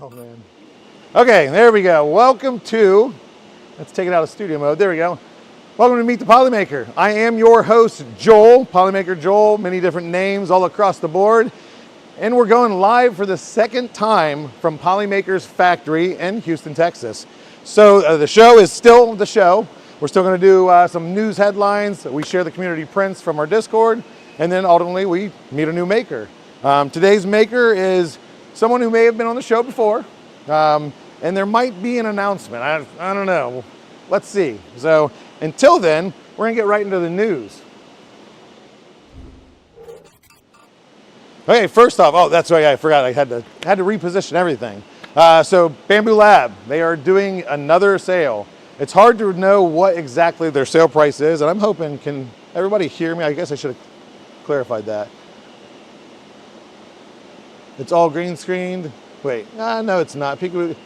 Oh man. Okay, there we go. Welcome to, let's take it out of studio mode. There we go. Welcome to Meet the Polymaker. I am your host, Joel, Polymaker Joel, many different names all across the board. And we're going live for the second time from Polymaker's factory in Houston, Texas. So the show is still the show. We're still going to do some news headlines. We share the community prints from our Discord, and then ultimately we meet a new maker. Today's maker is someone who may have been on the show before, and there might be an announcement. I don't know. Let's see. So until then, we're going to get right into the news. Okay, first off, oh, that's right, I forgot. I had to reposition everything. So Bamboo Lab, they are doing another sale. It's hard to know what exactly their sale price is, and I'm hoping, can everybody hear me? I guess I should have clarified that. It's all green screened. Wait, no, it's not. Peekaboo.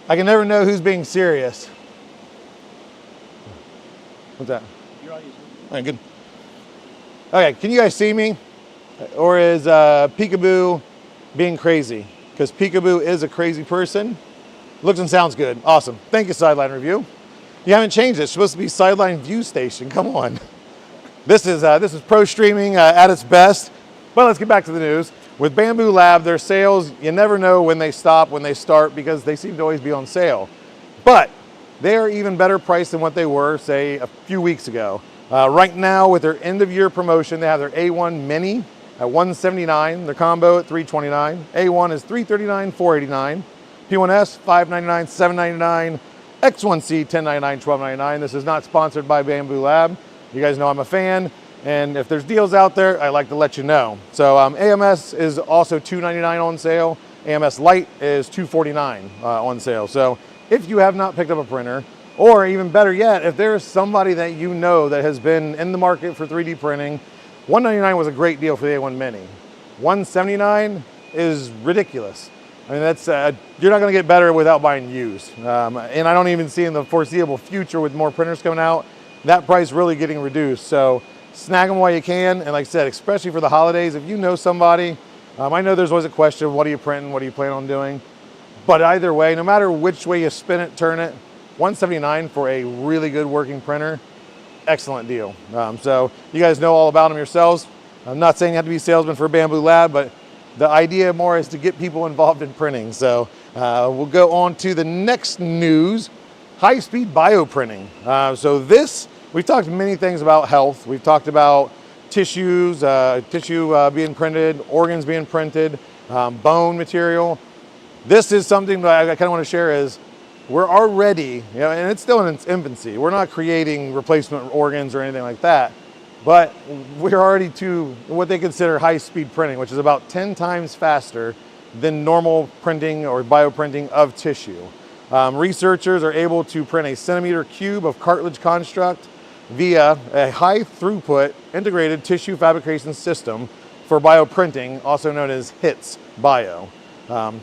I can never know who's being serious. What's that? You're on YouTube. All right, good. Okay, can you guys see me? Or is Peekaboo being crazy? Because Peekaboo is a crazy person. Looks and sounds good. Awesome. Thank you, Sideline Review. You haven't changed it. It's supposed to be Sideline View Station. Come on. This is pro streaming at its best. But let's get back to the news. With Bamboo Lab, their sales, you never know when they stop, when they start, because they seem to always be on sale. But they are even better priced than what they were, say, a few weeks ago. Right now, with their end-of-year promotion, they have their A1 Mini at $179, their combo at $329. A1 is $339, $489. P1S, $599, $799. X1C, $1099, $1299. This is not sponsored by Bamboo Lab. You guys know I'm a fan, and if there's deals out there, I like to let you know. So AMS is also $299 on sale. AMS Lite is $249 on sale. So if you have not picked up a printer, or even better yet, if there is somebody that you know that has been in the market for 3D printing, $199 was a great deal for the A1 Mini. $179 is ridiculous. I mean, that's you're not going to get better without buying used. And I don't even see in the foreseeable future with more printers coming out, that price really getting reduced. So snag them while you can. And like I said, especially for the holidays, if you know somebody, I know there's always a question, what are you printing? What do you plan on doing? But either way, no matter which way you spin it, turn it, $179 for a really good working printer, excellent deal. So you guys know all about them yourselves. I'm not saying you have to be a salesman for Bamboo Lab, but the idea more is to get people involved in printing. So we'll go on to the next news, high-speed bioprinting. So this, we've talked many things about health. We've talked about tissues, tissue being printed, organs being printed, bone material. This is something that I kind of want to share is we're already, and it's still in its infancy. We're not creating replacement organs or anything like that. But we're already to what they consider high-speed printing, which is about 10 times faster than normal printing or bioprinting of tissue. Researchers are able to print a centimeter cube of cartilage construct via a high-throughput integrated tissue fabrication system for bioprinting, also known as HITS Bio.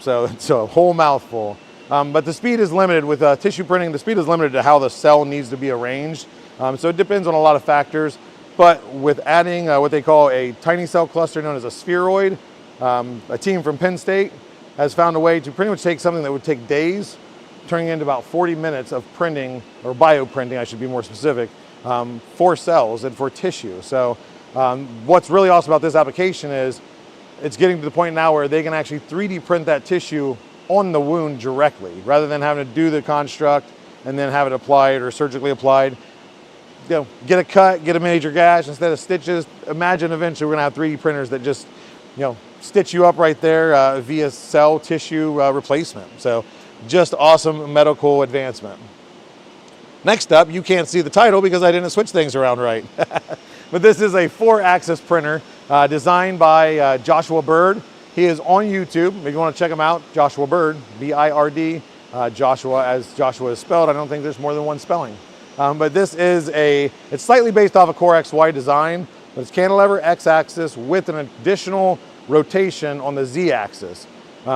So it's a whole mouthful. But the speed is limited with tissue printing. The speed is limited to how the cell needs to be arranged. So it depends on a lot of factors. But with adding what they call a tiny cell cluster known as a spheroid, a team from Penn State has found a way to pretty much take something that would take days, turning into about 40 minutes of printing, or bioprinting, I should be more specific, for cells and for tissue. So what's really awesome about this application is it's getting to the point now where they can actually 3D print that tissue on the wound directly, rather than having to do the construct and then have it applied or surgically applied. Get a cut, get a major gash instead of stitches. Imagine eventually we're gonna have 3D printers that just, stitch you up right there via cell tissue replacement. So just awesome medical advancement. Next up, you can't see the title because I didn't switch things around right. But this is a 4-axis printer designed by Joshua Bird. He is on YouTube. If you want to check him out, Joshua Bird, B-I-R-D, Joshua as Joshua is spelled. I don't think there's more than one spelling. But this is it's slightly based off a Core XY design, but it's cantilever X-axis with an additional rotation on the Z-axis.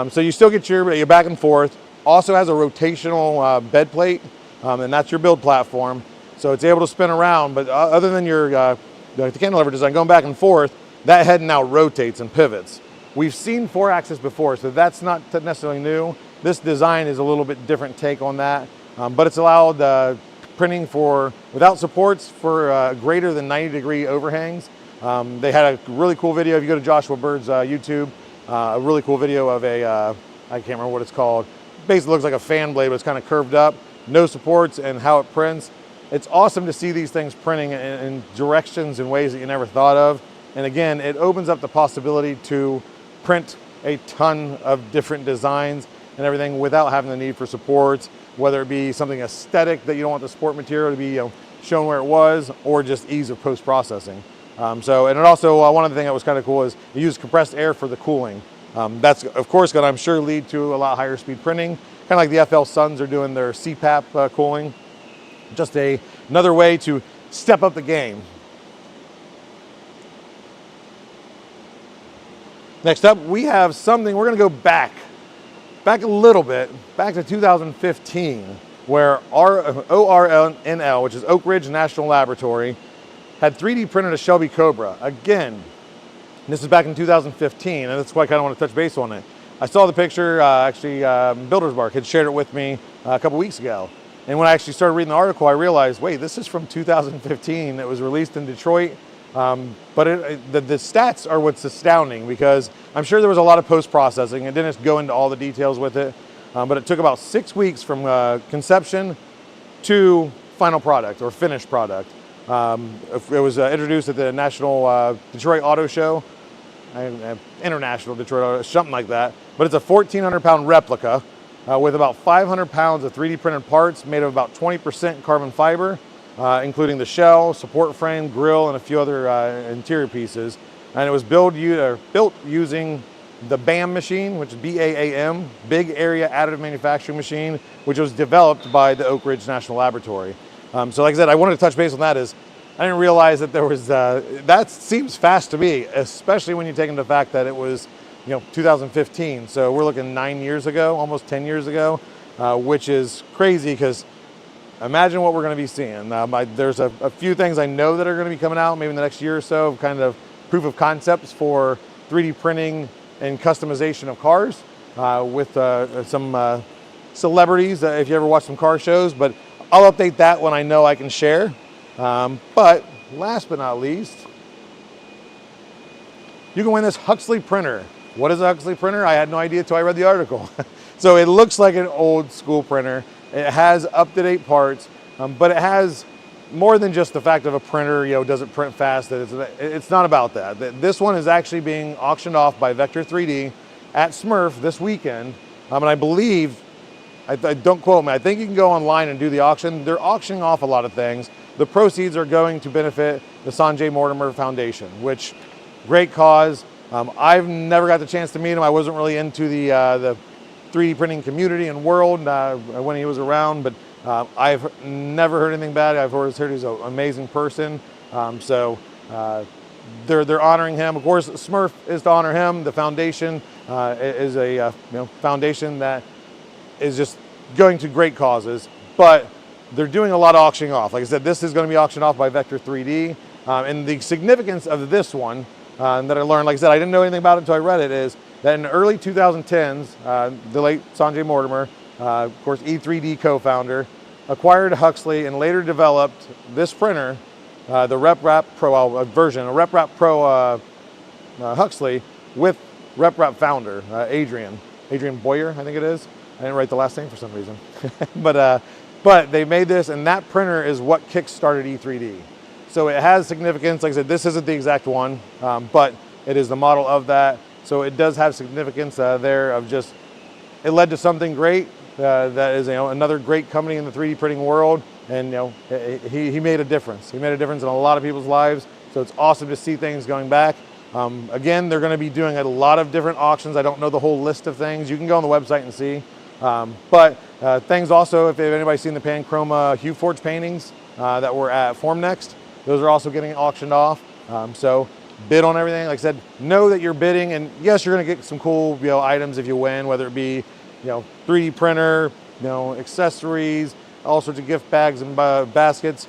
So you still get your back and forth. Also has a rotational bed plate, and that's your build platform. So it's able to spin around, but other than the cantilever design going back and forth, that head now rotates and pivots. We've seen 4-axis before, so that's not necessarily new. This design is a little bit different take on that, but it's allowed printing without supports for greater than 90-degree overhangs. They had a really cool video. If you go to Joshua Bird's YouTube, a really cool video of I can't remember what it's called. Basically looks like a fan blade, but it's kind of curved up, no supports, and how it prints. It's awesome to see these things printing in directions and ways that you never thought of. And again, it opens up the possibility to print a ton of different designs and everything without having the need for supports, whether it be something aesthetic that you don't want the support material to be shown where it was, or just ease of post-processing. And it also, one of the things that was kind of cool is it used compressed air for the cooling. That's of course going to, I'm sure, lead to a lot higher speed printing, kind of like the FL Suns are doing their CPAP cooling. Just another way to step up the game. Next up, we have something, we're going to go back a little bit, back to 2015, where ORNL, which is Oak Ridge National Laboratory, had 3D printed a Shelby Cobra. Again, this is back in 2015, and that's why I kind of want to touch base on it. I saw the picture, Builder's Bark had shared it with me a couple weeks ago. And when I actually started reading the article, I realized, wait, this is from 2015. It was released in Detroit. But the stats are what's astounding, because I'm sure there was a lot of post-processing. It didn't go into all the details with it, but it took about 6 weeks from conception to final product or finished product. It was introduced at the National Detroit Auto Show, International Detroit Auto, something like that. But it's a 1,400-pound replica with about 500 pounds of 3D printed parts made of about 20% carbon fiber. Including the shell, support frame, grill, and a few other interior pieces. And it was built using the BAM machine, which is BAAM, Big Area Additive Manufacturing Machine, which was developed by the Oak Ridge National Laboratory. So like I said, I wanted to touch base on that. I didn't realize that there was, that seems fast to me, especially when you take into the fact that it was 2015. So we're looking 9 years ago, almost 10 years ago, which is crazy, because imagine what we're going to be seeing. There's a few things I know that are going to be coming out maybe in the next year or so, kind of proof of concepts for 3D printing and customization of cars with some celebrities, if you ever watch some car shows. But I'll update that when I know I can share. But last but not least, you can win this Huxley printer. What is a Huxley printer? I had no idea until I read the article. So it looks like an old school printer. It has up-to-date parts, but it has more than just the fact of a printer, does it print fast. It's not about that. This one is actually being auctioned off by Vector 3D at Smurf this weekend. And I believe, don't quote me, I think you can go online and do the auction. They're auctioning off a lot of things. The proceeds are going to benefit the Sanjay Mortimer Foundation, which, great cause. I've never got the chance to meet him. I wasn't really into the 3D printing community and world when he was around, but I've never heard anything bad. I've always heard he's an amazing person. They're honoring him. Of course, Smurf is to honor him. The foundation is a foundation that is just going to great causes, but they're doing a lot of auctioning off. Like I said, this is going to be auctioned off by Vector 3D, and the significance of this one that I learned, like I said, I didn't know anything about it until I read it, is that in the early 2010s, the late Sanjay Mortimer, of course E3D co-founder, acquired Huxley and later developed this printer, the RepRap Pro version, a RepRap Pro Huxley with RepRap founder, Adrian Boyer, I think it is. I didn't write the last name for some reason. But they made this, and that printer is what kick-started E3D. So it has significance. Like I said, this isn't the exact one, but it is the model of that. So it does have significance there of just, it led to something great that is another great company in the 3D printing world, and he made a difference. He made a difference in a lot of people's lives. So it's awesome to see things going back. Again, they're going to be doing a lot of different auctions. I don't know the whole list of things. You can go on the website and see. But things also, if anybody's seen the Panchroma Hue Forge paintings that were at FormNext, those are also getting auctioned off. So bid on everything. Like I said, know that you're bidding, and yes, you're going to get some cool items if you win, whether it be 3D printer, accessories, all sorts of gift bags and baskets.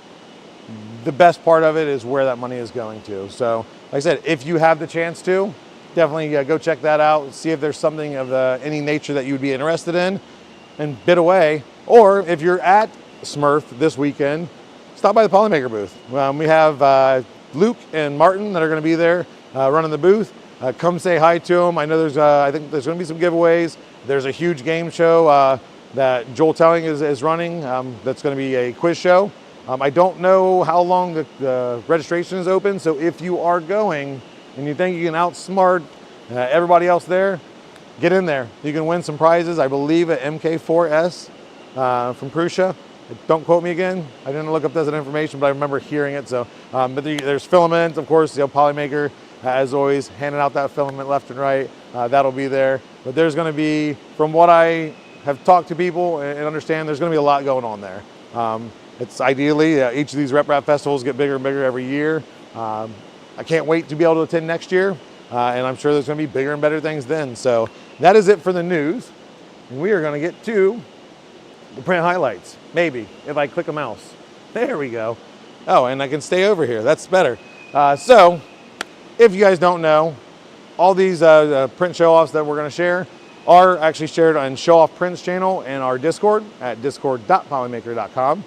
The best part of it is where that money is going to. So like I said, if you have the chance to, definitely go check that out. See if there's something of any nature that you would be interested in and bid away. Or if you're at Smurf this weekend, stop by the Polymaker booth. We have Luke and Martin that are going to be there running the booth. Come say hi to them. I know I think there's going to be some giveaways. There's a huge game show that Joel Telling is running. That's going to be a quiz show. I don't know how long the registration is open, so if you are going and you think you can outsmart everybody else there, get in there. You can win some prizes. I believe an MK4S from Prusa. Don't quote me again. I didn't look up this information, but I remember hearing it. So, but there's filament, of course. Polymaker, as always, handing out that filament left and right. That'll be there. But there's going to be, from what I have talked to people and understand, there's going to be a lot going on there. It's ideally each of these Rep Rap festivals get bigger and bigger every year. I can't wait to be able to attend next year, and I'm sure there's going to be bigger and better things then. So that is it for the news, and we are going to get to the print highlights. Maybe if I click a mouse. There we go. Oh, and I can stay over here. That's better. So if you guys don't know, all these print show-offs that we're going to share are actually shared on Show Off Prints channel and our Discord at discord.polymaker.com.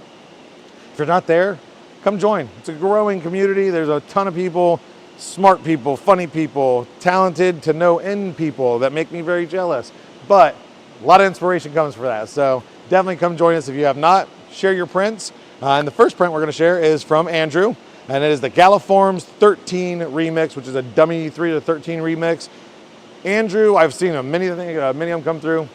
If you're not there, come join. It's a growing community. There's a ton of people, smart people, funny people, talented to no end people that make me very jealous. But a lot of inspiration comes from that. So definitely come join us if you have not. Share your prints. And the first print we're going to share is from Andrew, and it is the Galiforms 13 remix, which is a dummy 3 to 13 remix. Andrew, I've seen many of them come through.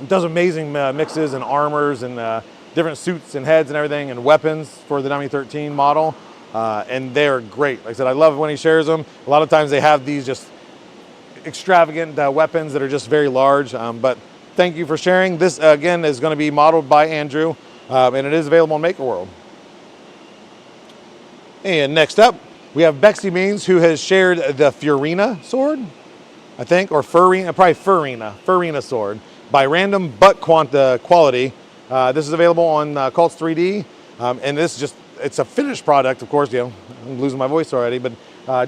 It does amazing mixes and armors and different suits and heads and everything and weapons for the dummy 13 model. And they're great. Like I said, I love when he shares them. A lot of times they have these just extravagant weapons that are just very large. But thank you for sharing. This, again, is going to be modeled by Andrew, and it is available on Maker World. And next up, we have Bexy Beans, who has shared the Furina sword, I think, or Furina, probably Furina sword by Random Butt Quality. This is available on Cults 3D, and this is just, it's a finished product, of course. I'm losing my voice already, but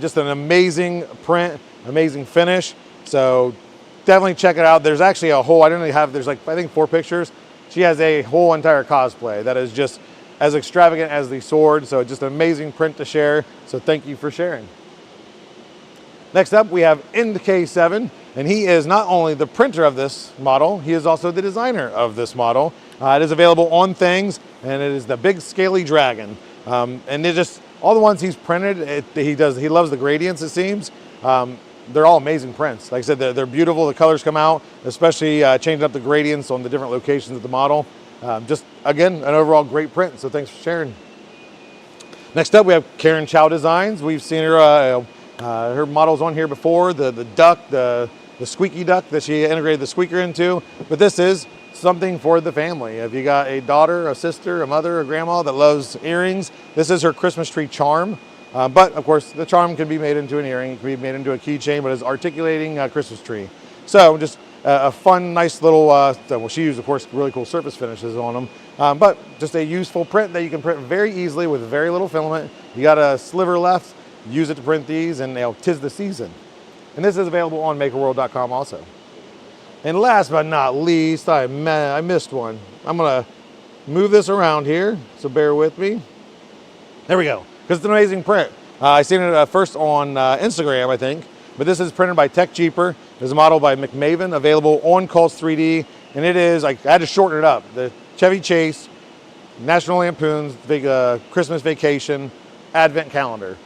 just an amazing print, amazing finish. So definitely check it out. There's actually a whole, there's like, I think 4 pictures. She has a whole entire cosplay that is just as extravagant as the sword. So just an amazing print to share. So thank you for sharing. Next up, we have NK7, and he is not only the printer of this model, he is also the designer of this model. It is available on Things, and it is the Big Scaly Dragon. And it just, all the ones he's printed, he loves the gradients, it seems. They're all amazing prints. Like I said, they're beautiful. The colors come out, especially changing up the gradients on the different locations of the model. Just, again, an overall great print, so thanks for sharing. Next up, we have Karen Chow Designs. We've seen her models on here before, the duck, the squeaky duck that she integrated the squeaker into. But this is something for the family. If you got a daughter, a sister, a mother, a grandma that loves earrings, this is her Christmas tree charm. But of course, the charm can be made into an earring, it can be made into a keychain, but it's articulating a Christmas tree. So just a fun, nice little, well, she used, of course, really cool surface finishes on them, but just a useful print that you can print very easily with very little filament. You got a sliver left, use it to print these, and 'tis the season. And this is available on makerworld.com also. And last but not least, I missed one. I'm gonna move this around here, so bear with me. There we go, because it's an amazing print. I seen it first on Instagram, I think, but this is printed by Tech Cheaper. It's a model by McMaven, available on Cults 3D, and it is, I had to shorten it up. The Chevy Chase, National Lampoon's Christmas Vacation, Advent Calendar.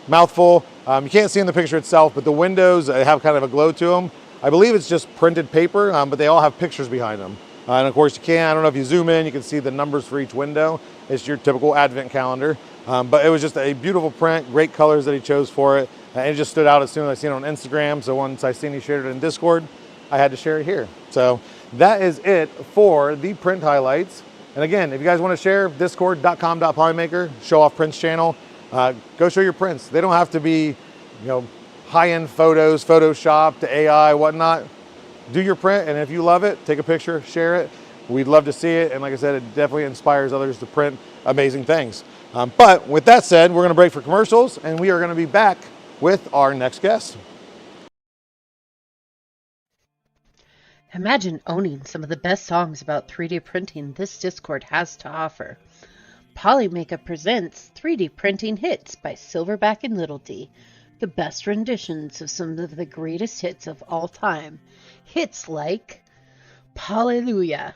Mouthful. You can't see in the picture itself, but the windows have kind of a glow to them. I believe it's just printed paper, but they all have pictures behind them. And of course I don't know if you zoom in, you can see the numbers for each window. It's your typical Advent calendar. But it was just a beautiful print, great colors that he chose for it. And it just stood out as soon as I seen it on Instagram. So once I seen he shared it in Discord, I had to share it here. So that is it for the print highlights. And again, if you guys want to share, discord.com.polymaker, Show Off Prints channel, go show your prints. They don't have to be, high-end photos, Photoshop to AI, whatnot. Do your print, and if you love it, take a picture, share it. We'd love to see it, and like I said, it definitely inspires others to print amazing things. But with that said, we're going to break for commercials, and we are going to be back with our next guest. Imagine owning some of the best songs about 3D printing this Discord has to offer. Polymaker presents 3D Printing Hits by Silverback and Little D, the best renditions of some of the greatest hits of all time. Hits like Hallelujah,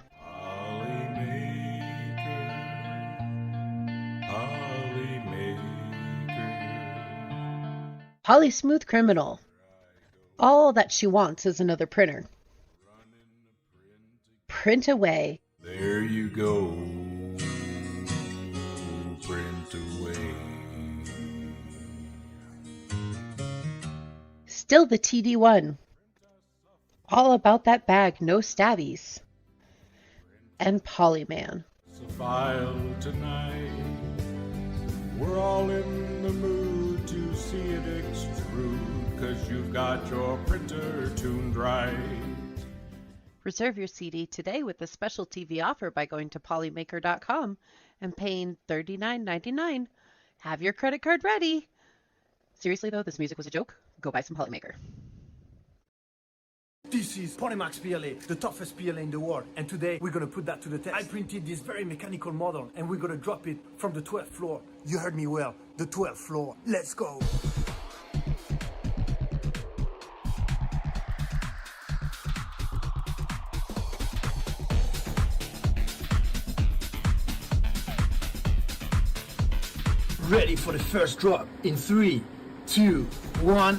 Holly Smooth Criminal, All That She Wants Is Another Printer, Print Away, There you go, print away. Still the TD1, All About That Bag, No Stabbies, and Polyman. It's a file tonight. We're all in the mood to see it extrude, 'cause you've got your printer tuned right. Reserve your CD today with a special TV offer by going to polymaker.com and paying $39.99. Have your credit card ready. Seriously though, this music was a joke. Go buy some Polymaker. This is Polymax PLA, the toughest PLA in the world, and today we're gonna put that to the test. I printed this very mechanical model and we're gonna drop it from the 12th floor. You heard me well, the 12th floor. Let's go. Ready for the first drop in 3, 2, 1.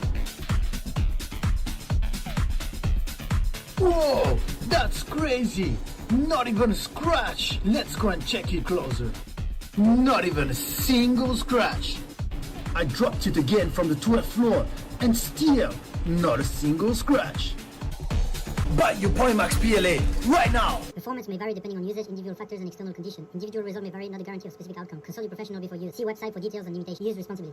Whoa, that's crazy! Not even a scratch! Let's go and check it closer. Not even a single scratch. I dropped it again from the 12th floor and still not a single scratch. Buy your Polymax PLA right now! Performance may vary depending on usage, individual factors, and external condition. Individual result may vary, not a guarantee of specific outcome. Consult your professional before use. See website for details and limitations. Use responsibly.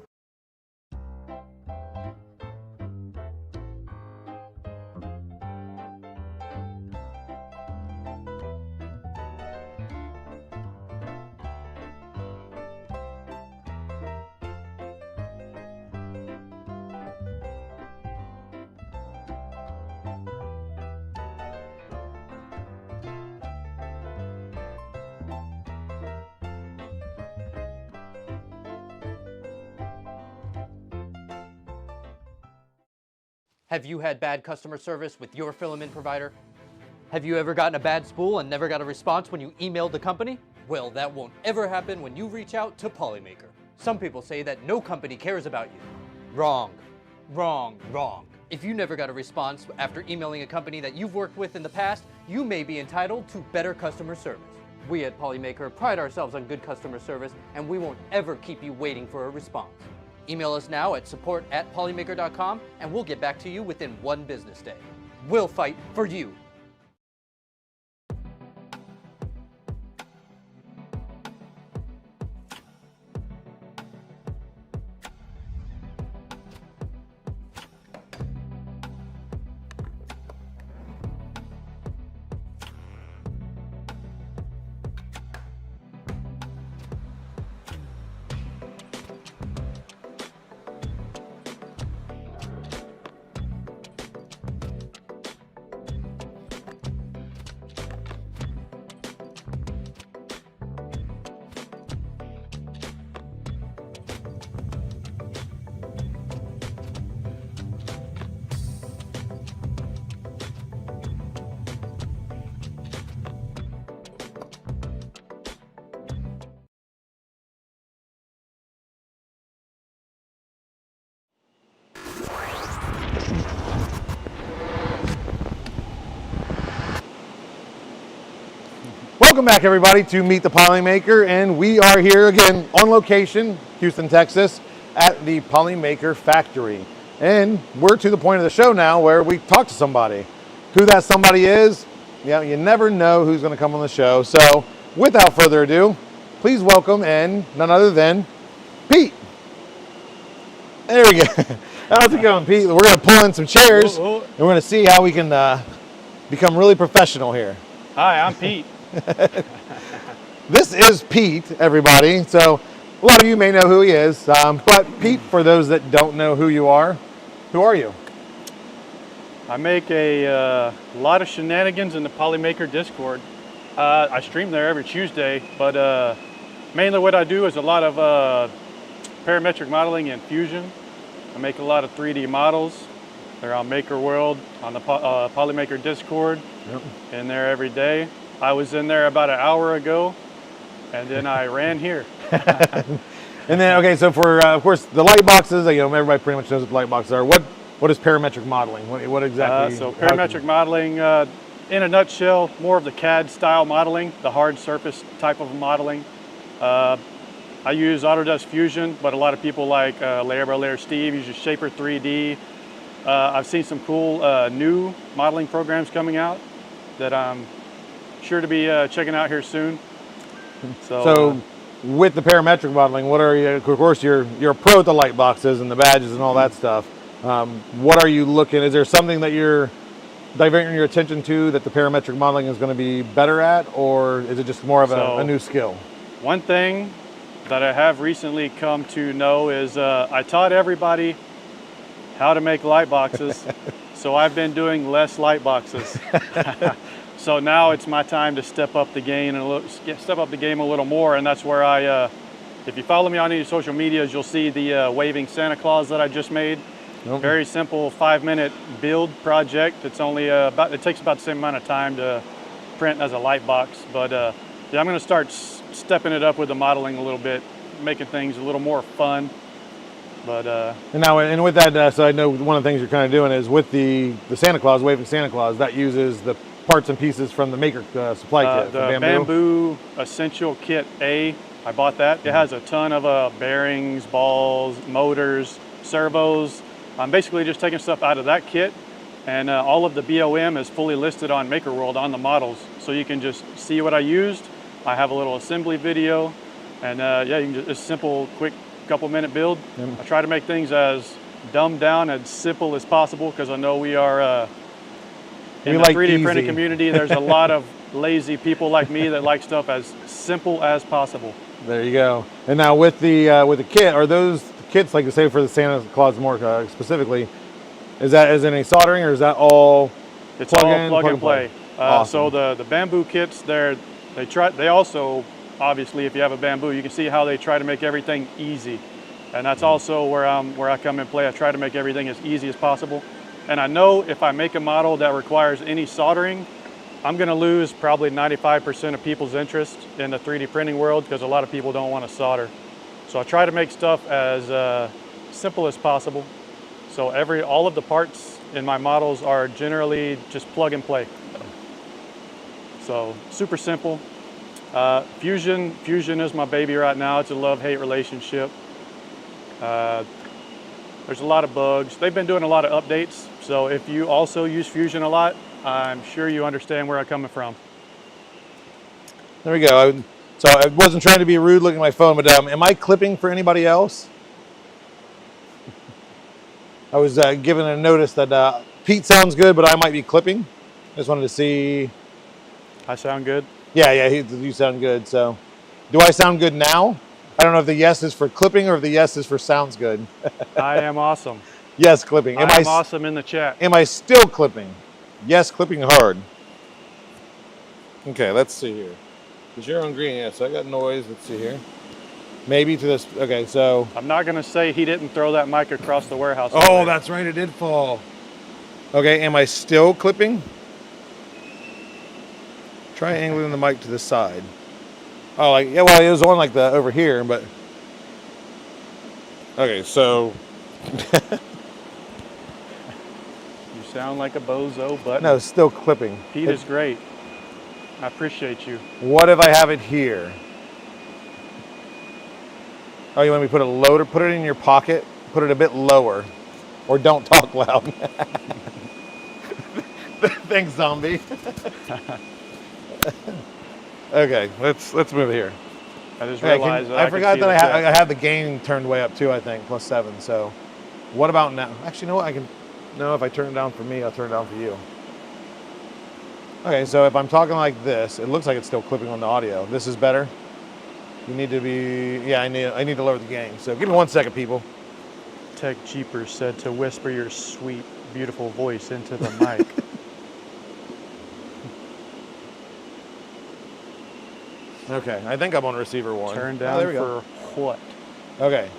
Have you had bad customer service with your filament provider? Have you ever gotten a bad spool and never got a response when you emailed the company? Well, that won't ever happen when you reach out to Polymaker. Some people say that no company cares about you. Wrong. Wrong. Wrong. If you never got a response after emailing a company that you've worked with in the past, you may be entitled to better customer service. We at Polymaker pride ourselves on good customer service, and we won't ever keep you waiting for a response. Email us now at support@polymaker.com and we'll get back to you within 1 business day. We'll fight for you. Welcome back, everybody, to Meet the Polymaker, and we are here again on location, Houston, Texas, at the Polymaker factory. And we're to the point of the show now where we talk to somebody. Who that somebody is, you never know who's going to come on the show. So, without further ado, please welcome, and none other than Pete. There we go. How's it going, Pete? We're going to pull in some chairs, and we're going to see how we can become really professional here. Hi, I'm Pete. This is Pete, everybody. So a lot of you may know who he is, but Pete, for those that don't know who you are, who are you? I make a lot of shenanigans in the Polymaker Discord. I stream there every Tuesday, but mainly what I do is a lot of parametric modeling and fusion. I make a lot of 3D models. They're on Maker World, on the Polymaker Discord, in there every day. I was in there about an hour ago, and then I ran here. And then, okay, so for, of course, the light boxes, you know, everybody pretty much knows what the light boxes are. What is parametric modeling? What exactly? So parametric modeling, in a nutshell, more of the CAD style modeling, the hard surface type of modeling. I use Autodesk Fusion, but a lot of people like Layer by Layer Steve uses Shaper 3D. I've seen some cool new modeling programs coming out that I'm sure to be checking out here soon. So with the parametric modeling, what are you? Of course, you're a pro at the light boxes and the badges and all that stuff. What are you looking? Is there something that you're diverting your attention to that the parametric modeling is going to be better at, or is it just more of a new skill? One thing that I have recently come to know is I taught everybody how to make light boxes, so I've been doing less light boxes. So now it's my time to step up the game a little more, and that's where I, if you follow me on any social medias, you'll see the waving Santa Claus that I just made. Okay. Very simple 5-minute build project. It's only it takes about the same amount of time to print as a light box, but yeah, I'm going to start stepping it up with the modeling a little bit, making things a little more fun. But and with that, so I know one of the things you're kind of doing is with the Santa Claus, waving Santa Claus, that uses the parts and pieces from the Maker supply kit. The Bamboo Essential Kit A, I bought that. It has a ton of bearings, balls, motors, servos. I'm basically just taking stuff out of that kit, and all of the BOM is fully listed on Maker World on the models, so you can just see what I used. I have a little assembly video, and yeah, you can just a simple, quick, couple-minute build. I try to make things as dumbed down, as simple as possible, because I know we are in the 3D printing community. There's a lot of lazy people like me that like stuff as simple as possible. There you go. And now with the kit, are those kits, like to say for the Santa Claus more specifically, is any soldering, or is that all? It's all plug and play. Awesome. So the bamboo kits, they also, obviously, if you have a bamboo, you can see how they try to make everything easy, and that's also where I come and play. I try to make everything as easy as possible, and I know if I make a model that requires any soldering, I'm going to lose probably 95% of people's interest in the 3D printing world, because a lot of people don't want to solder. So I try to make stuff as simple as possible. So all of the parts in my models are generally just plug and play. So super simple. Fusion is my baby right now. It's a love-hate relationship. There's a lot of bugs. They've been doing a lot of updates. So if you also use Fusion a lot, I'm sure you understand where I'm coming from. There we go. So I wasn't trying to be rude looking at my phone, but am I clipping for anybody else? I was given a notice that Pete sounds good, but I might be clipping. Just wanted to see. I sound good? Yeah, you sound good. So do I sound good now? I don't know if the yes is for clipping or if the yes is for sounds good. I am awesome. Yes, clipping. I'm awesome in the chat. Am I still clipping? Yes, clipping hard. Okay, let's see here. Because you're on green, yeah, so I got noise. Let's see here. Maybe to this. Okay, so. I'm not going to say he didn't throw that mic across the warehouse. Oh, that's right. It did fall. Okay, am I still clipping? Try angling the mic to the side. Oh, like, yeah, well, it was on like the over here, but. Okay, so. You sound like a bozo, but. No, still clipping. Pete is great. I appreciate you. What if I have it here? Oh, you want me to put it lower? Put it in your pocket. Put it a bit lower, or don't talk loud. Thanks, zombie. Okay, let's move here. I just realized I forgot that I have the gain turned way up too. I think +7. So, what about now? Actually, you know what? I can. No, if I turn it down for me, I'll turn it down for you. Okay, so if I'm talking like this, it looks like it's still clipping on the audio. This is better. You need to be. Yeah, I need to lower the gain. So give me 1 second, people. Tech Jeepers said to whisper your sweet beautiful voice into the mic. Okay, I think I'm on receiver 1. Turn Oh, down there we go. for what? Okay.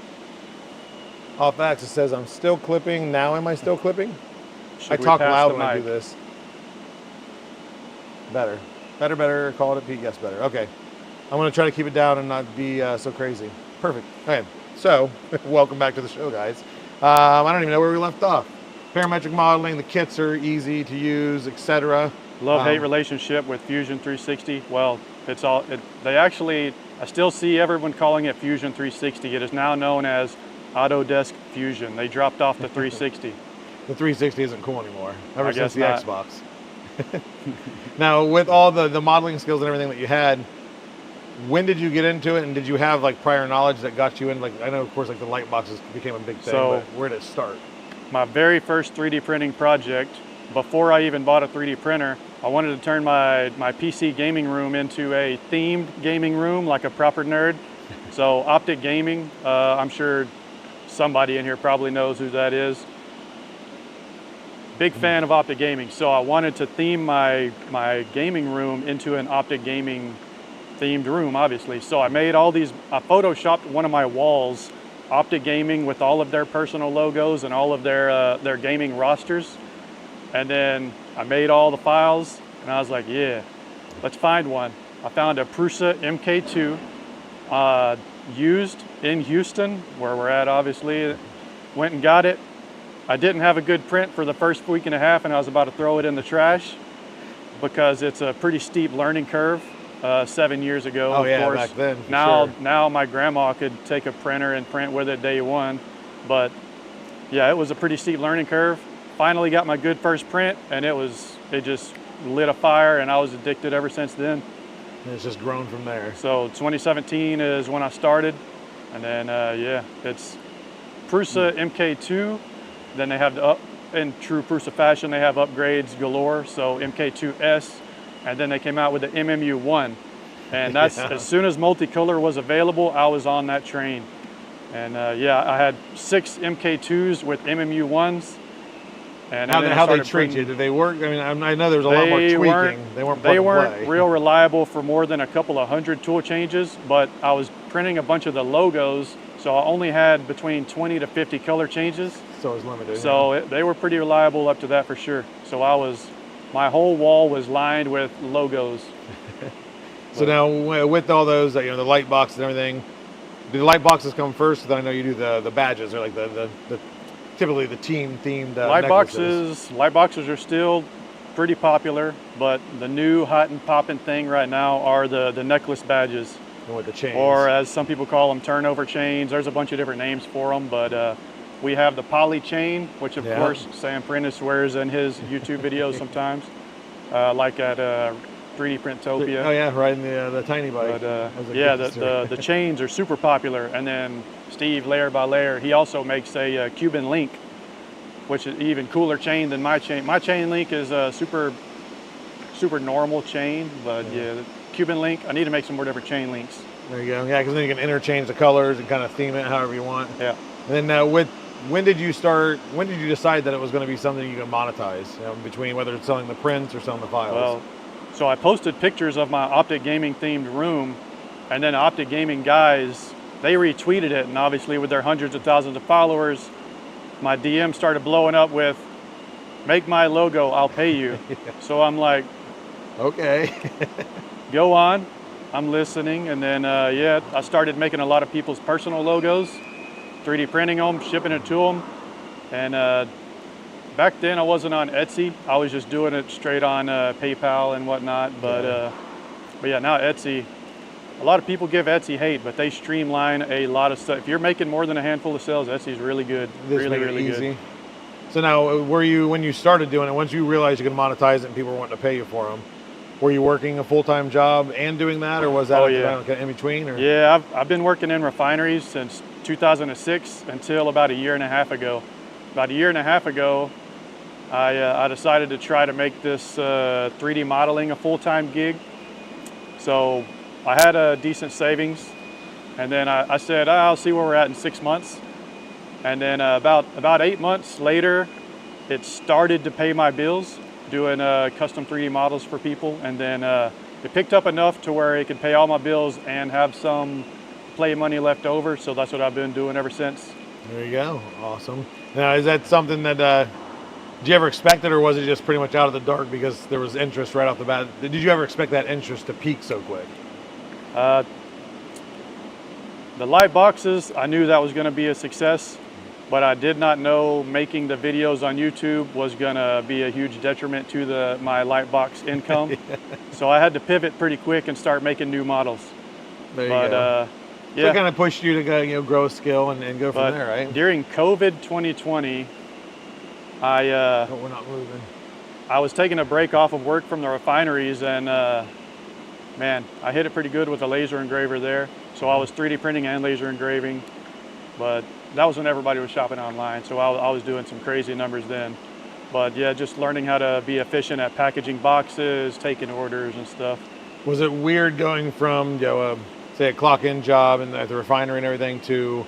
Off axis says I'm still clipping. Now am I still clipping? Should I we talk pass loud the when I do mic? this. Better. Better. Call it a Pete. Yes, better. Okay. I'm going to try to keep it down and not be so crazy. Perfect. Okay. So, welcome back to the show, guys. I don't even know where we left off. Parametric modeling, the kits are easy to use, etc. Love-hate relationship with Fusion 360. Well, I still see everyone calling it Fusion 360. It is now known as Autodesk Fusion. They dropped off the 360. The 360 isn't cool anymore, ever I since guess the not. Xbox. Now, with all the modeling skills and everything that you had, when did you get into it, and did you have like prior knowledge that got you in? Like, I know, of course, like the light boxes became a big thing, So- but where did it start? My very first 3D printing project, before I even bought a 3D printer, I wanted to turn my PC gaming room into a themed gaming room, like a proper nerd. So Optic Gaming, I'm sure somebody in here probably knows who that is. Big fan of Optic Gaming. So I wanted to theme my gaming room into an Optic Gaming themed room, obviously. So I photoshopped one of my walls Optic Gaming with all of their personal logos and all of their gaming rosters. And then I made all the files and I was like, yeah, let's find one. I found a Prusa MK2 used in Houston, where we're at, obviously. Went and got it. I didn't have a good print for the first week and a half, and I was about to throw it in the trash because it's a pretty steep learning curve. 7 years ago, Oh, of yeah, course. back then, for Now, sure. now my grandma could take a printer and print with it day one, but yeah, it was a pretty steep learning curve. Finally got my good first print, and it just lit a fire, and I was addicted ever since then. And it's just grown from there. So 2017 is when I started, and then yeah, it's Prusa MK2. Then they have in true Prusa fashion, they have upgrades galore. So MK2S, and then they came out with the MMU1, and that's Yeah. as soon as multicolor was available, I was on that train. And yeah, I had 6 MK2s with MMU1s. And How then I they started treat putting- you? Did they work? I mean, I know there was a lot more tweaking. They weren't plug They and weren't play. real reliable for more than a couple of hundred tool changes, but I was printing a bunch of the logos, so I only had between 20 to 50 color changes. So it was limited. So they were pretty reliable up to that for sure. So my whole wall was lined with logos. So now with all those, the light boxes and everything, do the light boxes come first? Then I know you do the badges, or like the typically the team themed Light boxes are still pretty popular, but the new hot and popping thing right now are the necklace badges, And with the chains. or as some people call them, turnover chains. There's a bunch of different names for them, but we have the poly chain, which of Yeah. course Sam Prentice wears in his YouTube videos sometimes, like at 3D Printopia. Oh yeah, riding the tiny bike. But As a yeah, gift the chains are super popular. And then Steve, layer by layer, he also makes a Cuban link, which is even cooler chain than my chain. My chain link is a super normal chain, but yeah, the Cuban link, I need to make some more different chain links. There you go. Yeah, because then you can interchange the colors and kind of theme it however you want. Yeah. And then when did you decide that it was going to be something you can monetize? Between whether it's selling the prints or selling the files. Well, so I posted pictures of my Optic Gaming themed room, and then Optic Gaming guys, they retweeted it, and obviously with their hundreds of thousands of followers, my DM started blowing up with, "Make my logo, I'll pay you." So I'm like, okay. go on, I'm listening. And then yeah, I started making a lot of people's personal logos, 3D printing them, shipping it to them. And back then I wasn't on Etsy. I was just doing it straight on PayPal and whatnot. But yeah, now Etsy, a lot of people give Etsy hate, but they streamline a lot of stuff. If you're making more than a handful of sales, Etsy's really good. This Really, made it really easy. good. So now, when you started doing it, once you realized you could monetize it and people were wanting to pay you for them, were you working a full-time job and doing that, or was that kind of in between? Or? Yeah, I've been working in refineries since 2006 until about a year and a half ago. About a year and a half ago, I decided to try to make this 3D modeling a full-time gig. So I had a decent savings, and then I said, I'll see where we're at in 6 months. And then about 8 months later, it started to pay my bills doing custom 3D models for people, and then it picked up enough to where it could pay all my bills and have some play money left over. So that's what I've been doing ever since. There you go. Awesome. Now, is that something that did you ever expect it, or was it just pretty much out of the dark because there was interest right off the bat? Did you ever expect that interest to peak so quick? The light boxes, I knew that was going to be a success, but I did not know making the videos on YouTube was going to be a huge detriment to my light box income. So I had to pivot pretty quick and start making new models. There you go. Yeah. So it kind of pushed you to go, grow a skill and go from there, right? During COVID 2020, We're not moving. I was taking a break off of work from the refineries, and man, I hit it pretty good with a laser engraver there. So I was 3D printing and laser engraving, but that was when everybody was shopping online. So I was doing some crazy numbers then. But yeah, just learning how to be efficient at packaging boxes, taking orders and stuff. Was it weird going from, say, a clock-in job at the refinery and everything to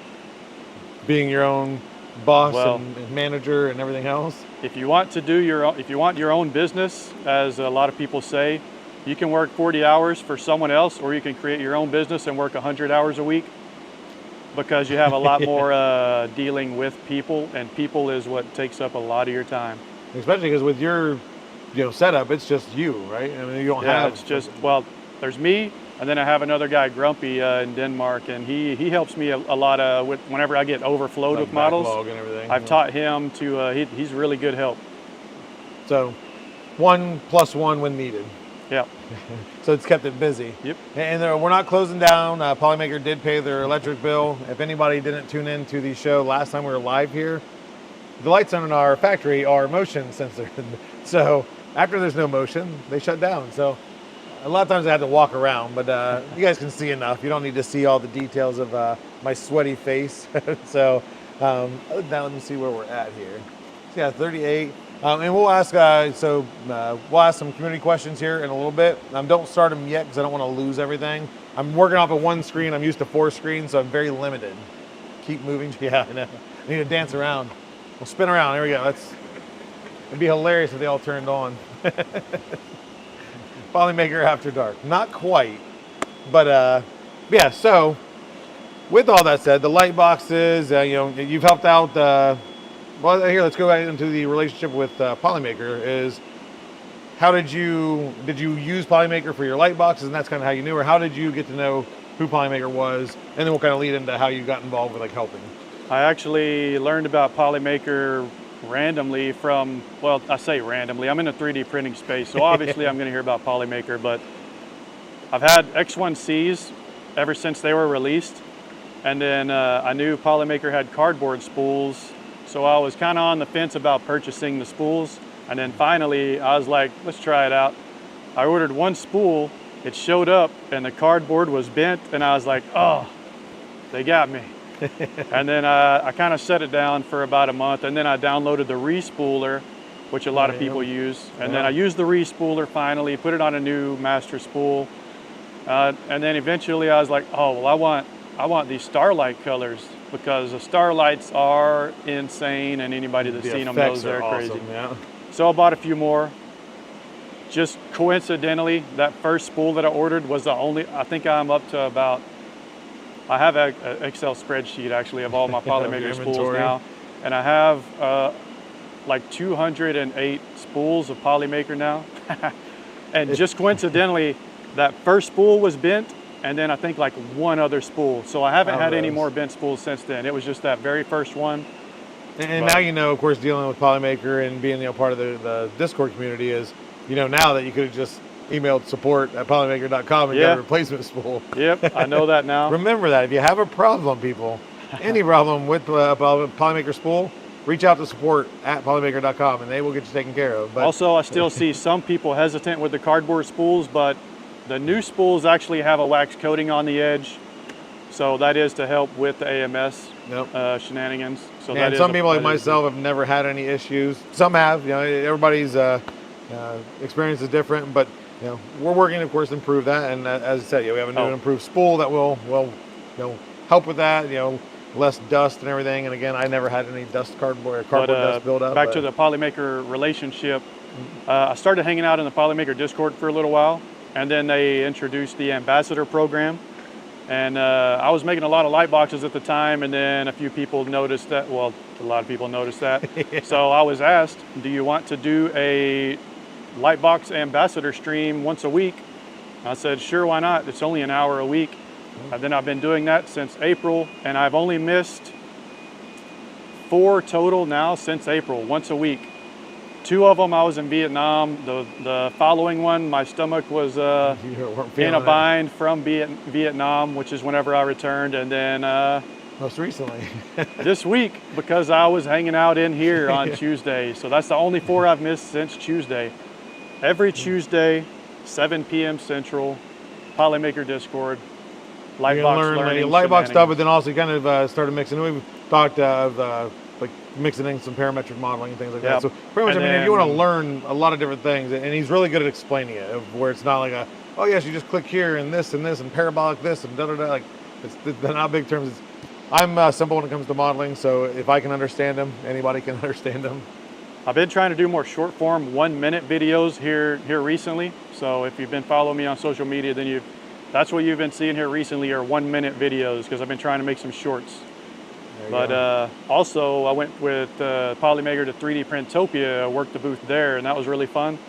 being your own boss and manager and everything else? If you want your own business, as a lot of people say, you can work 40 hours for someone else, or you can create your own business and work 100 hours a week, because you have a lot more dealing with people, and people is what takes up a lot of your time. Especially because with your setup, it's just you, right? I mean, you don't have... it's just, well, there's me, and then I have another guy, Grumpy, in Denmark, and he helps me a lot whenever I get overflowed with models. And everything. I've taught him to, he's really good help. So 1 + 1 when needed. Yeah. So it's kept it busy. Yep. And we're not closing down. Polymaker did pay their electric bill. If anybody didn't tune in to the show last time we were live here, the lights on in our factory are motion censored. So after there's no motion, they shut down. So a lot of times I had to walk around, but you guys can see enough. You don't need to see all the details of my sweaty face. So now let me see where we're at here. So yeah, 38. And we'll ask we'll ask some community questions here in a little bit. Don't start them yet because I don't want to lose everything. I'm working off of 1 screen. I'm used to 4 screens, so I'm very limited. Keep moving. Yeah, I know. I need to dance around. We'll spin around. There we go. It'd be hilarious if they all turned on. Polymaker After Dark. Not quite, but yeah. So with all that said, the light boxes, you've helped out. Well, here, let's go right into the relationship with Polymaker. How did you use Polymaker for your light boxes, and that's kind of how you knew, or how did you get to know who Polymaker was, and then we'll kind of lead into how you got involved with helping. I actually learned about Polymaker randomly from, well, I say randomly, I'm in the 3D printing space, so obviously I'm going to hear about Polymaker, but I've had X1Cs ever since they were released, and then I knew Polymaker had cardboard spools. So I was kind of on the fence about purchasing the spools, and then finally I was like, let's try it out. I ordered 1 spool, it showed up, and the cardboard was bent, and I was like, oh, they got me. And then I kind of set it down for about a month, and then I downloaded the respooler, which a lot of people use. And then I used the respooler finally, put it on a new master spool. And then eventually I was like, oh, well, I want these starlight colors, because the starlights are insane, and anybody that's seen them knows they're crazy. Awesome, yeah. So I bought a few more. Just coincidentally, that first spool that I ordered was the only, I think I'm up to about, I have an Excel spreadsheet actually of all my Polymaker spools now. And I have like 208 spools of Polymaker now. And just coincidentally, that first spool was bent, and then I think like 1 other spool. So I haven't had any more bent spools since then. It was just that very first one. And now of course, dealing with Polymaker and being part of the Discord community is, now that you could have just emailed support@polymaker.com and get a replacement spool. Yep, I know that now. Remember that. If you have a problem, people, any problem with Polymaker spool, reach out to support@polymaker.com and they will get you taken care of. But also, I still see some people hesitant with the cardboard spools, but the new spools actually have a wax coating on the edge, so that is to help with the AMS shenanigans. So and some people like myself have never had any issues. Some have. Everybody's experience is different, but we're working, of course, to improve that. And as I said, we have a new and improved spool that will help with that. less dust and everything. And again, I never had any cardboard But dust build up. back to the Polymaker relationship, I started hanging out in the Polymaker Discord for a little while, and then they introduced the ambassador program. And I was making a lot of light boxes at the time, and then a few people noticed that, well, a lot of people noticed that. Yeah. So I was asked, do you want to do a Lightbox ambassador stream once a week? I said, sure, why not? It's only an hour a week. And then I've been doing that since April, and I've only missed 4 total now since April, once a week. 2 of them I was in Vietnam. The following one, my stomach was in a bind from Vietnam, which is whenever I returned. And then most recently, this week, because I was hanging out in here on Tuesday. So that's the only 4 I've missed since Tuesday. Every Tuesday, 7 p.m. Central, Polymaker Discord, Lightbox learning, Lightbox stuff, but then also you kind of started mixing. We've talked of like mixing in some parametric modeling and things like that. So pretty much, And I mean, then, if you want to learn a lot of different things, and he's really good at explaining it, where it's not like oh yes, you just click here and this and parabolic this and da da da. Like they're not big terms. I'm simple when it comes to modeling, so if I can understand them, anybody can understand them. I've been trying to do more short form 1-minute videos here recently. So if you've been following me on social media, then that's what you've been seeing here recently are 1-minute videos, because I've been trying to make some shorts. But also I went with Polymaker to 3D Printopia, worked the booth there, and that was really fun.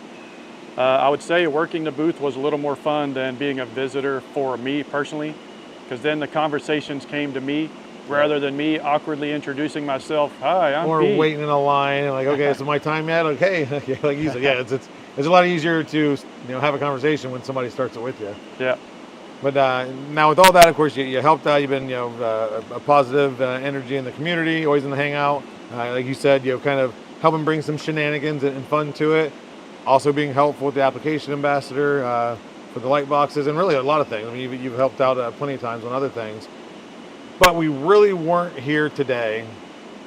I would say working the booth was a little more fun than being a visitor for me personally, because then the conversations came to me rather than me awkwardly introducing myself. Hi, I'm Or Pete. waiting in a line and like, okay, is it my time yet? Okay, like you said, yeah, it's a lot easier to have a conversation when somebody starts it with you. Yeah. But now with all that, of course, you helped out. You've been a positive energy in the community, always in the hangout. Like you said, kind of helping bring some shenanigans and fun to it. Also being helpful with the application ambassador for the light boxes and really a lot of things. I mean, you've helped out plenty of times on other things. But we really weren't here today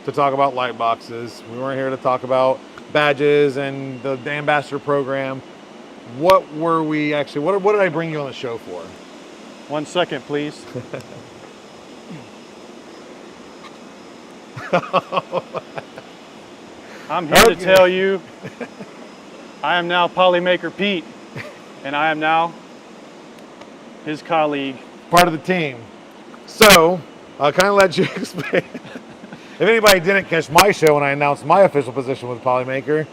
to talk about light boxes. We weren't here to talk about badges and the ambassador program. What were we actually, what did I bring you on the show for? 1 second, please. I'm here to tell you, I am now Polymaker Pete, and I am now his colleague. Part of the team. So, I'll kind of let you explain. If anybody didn't catch my show when I announced my official position with Polymaker,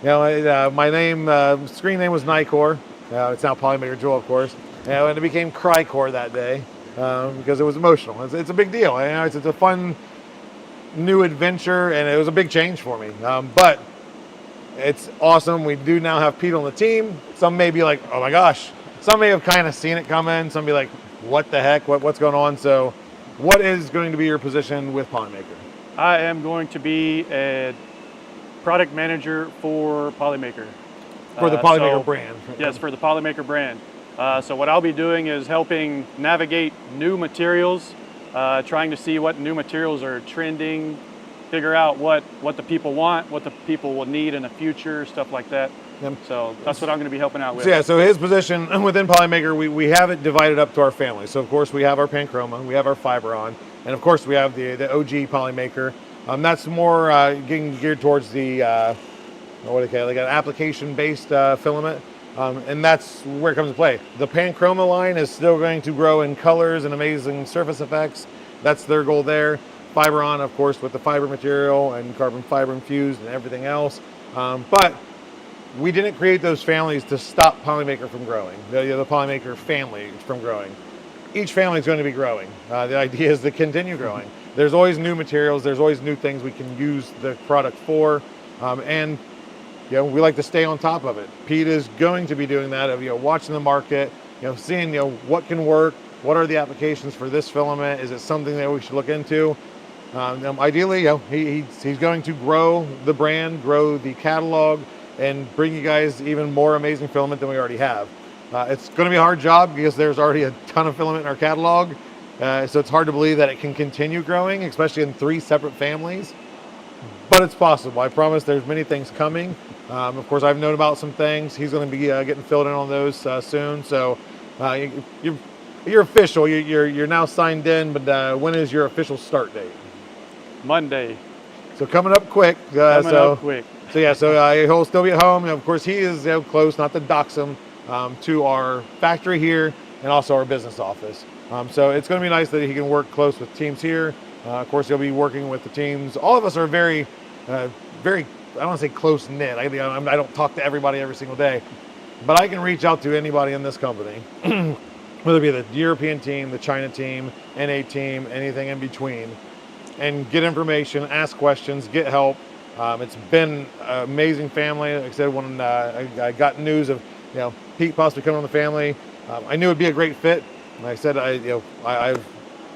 my screen name was Nicor. It's now Polymaker Joel, of course. And it became Crycore that day because it was emotional. It's a big deal. It's a fun new adventure, and it was a big change for me. But it's awesome. We do now have Pete on the team. Some may be like, oh my gosh. Some may have kind of seen it coming. Some be like, what the heck? What's going on? So what is going to be your position with Polymaker? I am going to be a product manager for Polymaker. For the Polymaker brand. Yes, for the Polymaker brand. So what I'll be doing is helping navigate new materials, trying to see what new materials are trending, figure out what the people want, what the people will need in the future, stuff like that. Yep. So that's what I'm going to be helping out with. So, so his position within Polymaker, we have it divided up to our family. So of course we have our Panchroma, we have our Fiberon, and of course we have the OG Polymaker. That's more getting geared towards the what do you call it, like an application-based filament. And that's where it comes into play. The Panchroma line is still going to grow in colors and amazing surface effects. That's their goal there. Fiberon, of course, with the fiber material and carbon fiber infused and everything else. But we didn't create those families to stop Polymaker from growing, the Polymaker family from growing. Each family is going to be growing. The idea is to continue growing. There's always new materials. There's always new things we can use the product for. And we like to stay on top of it. Pete is going to be doing that of watching the market, seeing what can work, what are the applications for this filament, is it something that we should look into? Ideally, he's going to grow the brand, grow the catalog, and bring you guys even more amazing filament than we already have. It's going to be a hard job because there's already a ton of filament in our catalog, so it's hard to believe that it can continue growing, especially in 3 separate families. But it's possible. I promise there's many things coming. Of course, I've known about some things. He's going to be getting filled in on those soon. So you're official. You're now signed in, but when is your official start date? Monday. So coming up quick. Coming up quick. So yeah, so he'll still be at home. Of course, he is close, not to dox him, to our factory here and also our business office. So it's going to be nice that he can work close with teams here. Of course, he'll be working with the teams. All of us are very, very, I don't want to say close knit. I don't talk to everybody every single day, but I can reach out to anybody in this company, whether it be the European team, the China team, NA team, anything in between, and get information, ask questions, get help. It's been an amazing family. Like I said, when I got news of Pete possibly coming on the family, I knew it'd be a great fit. Like I said, I've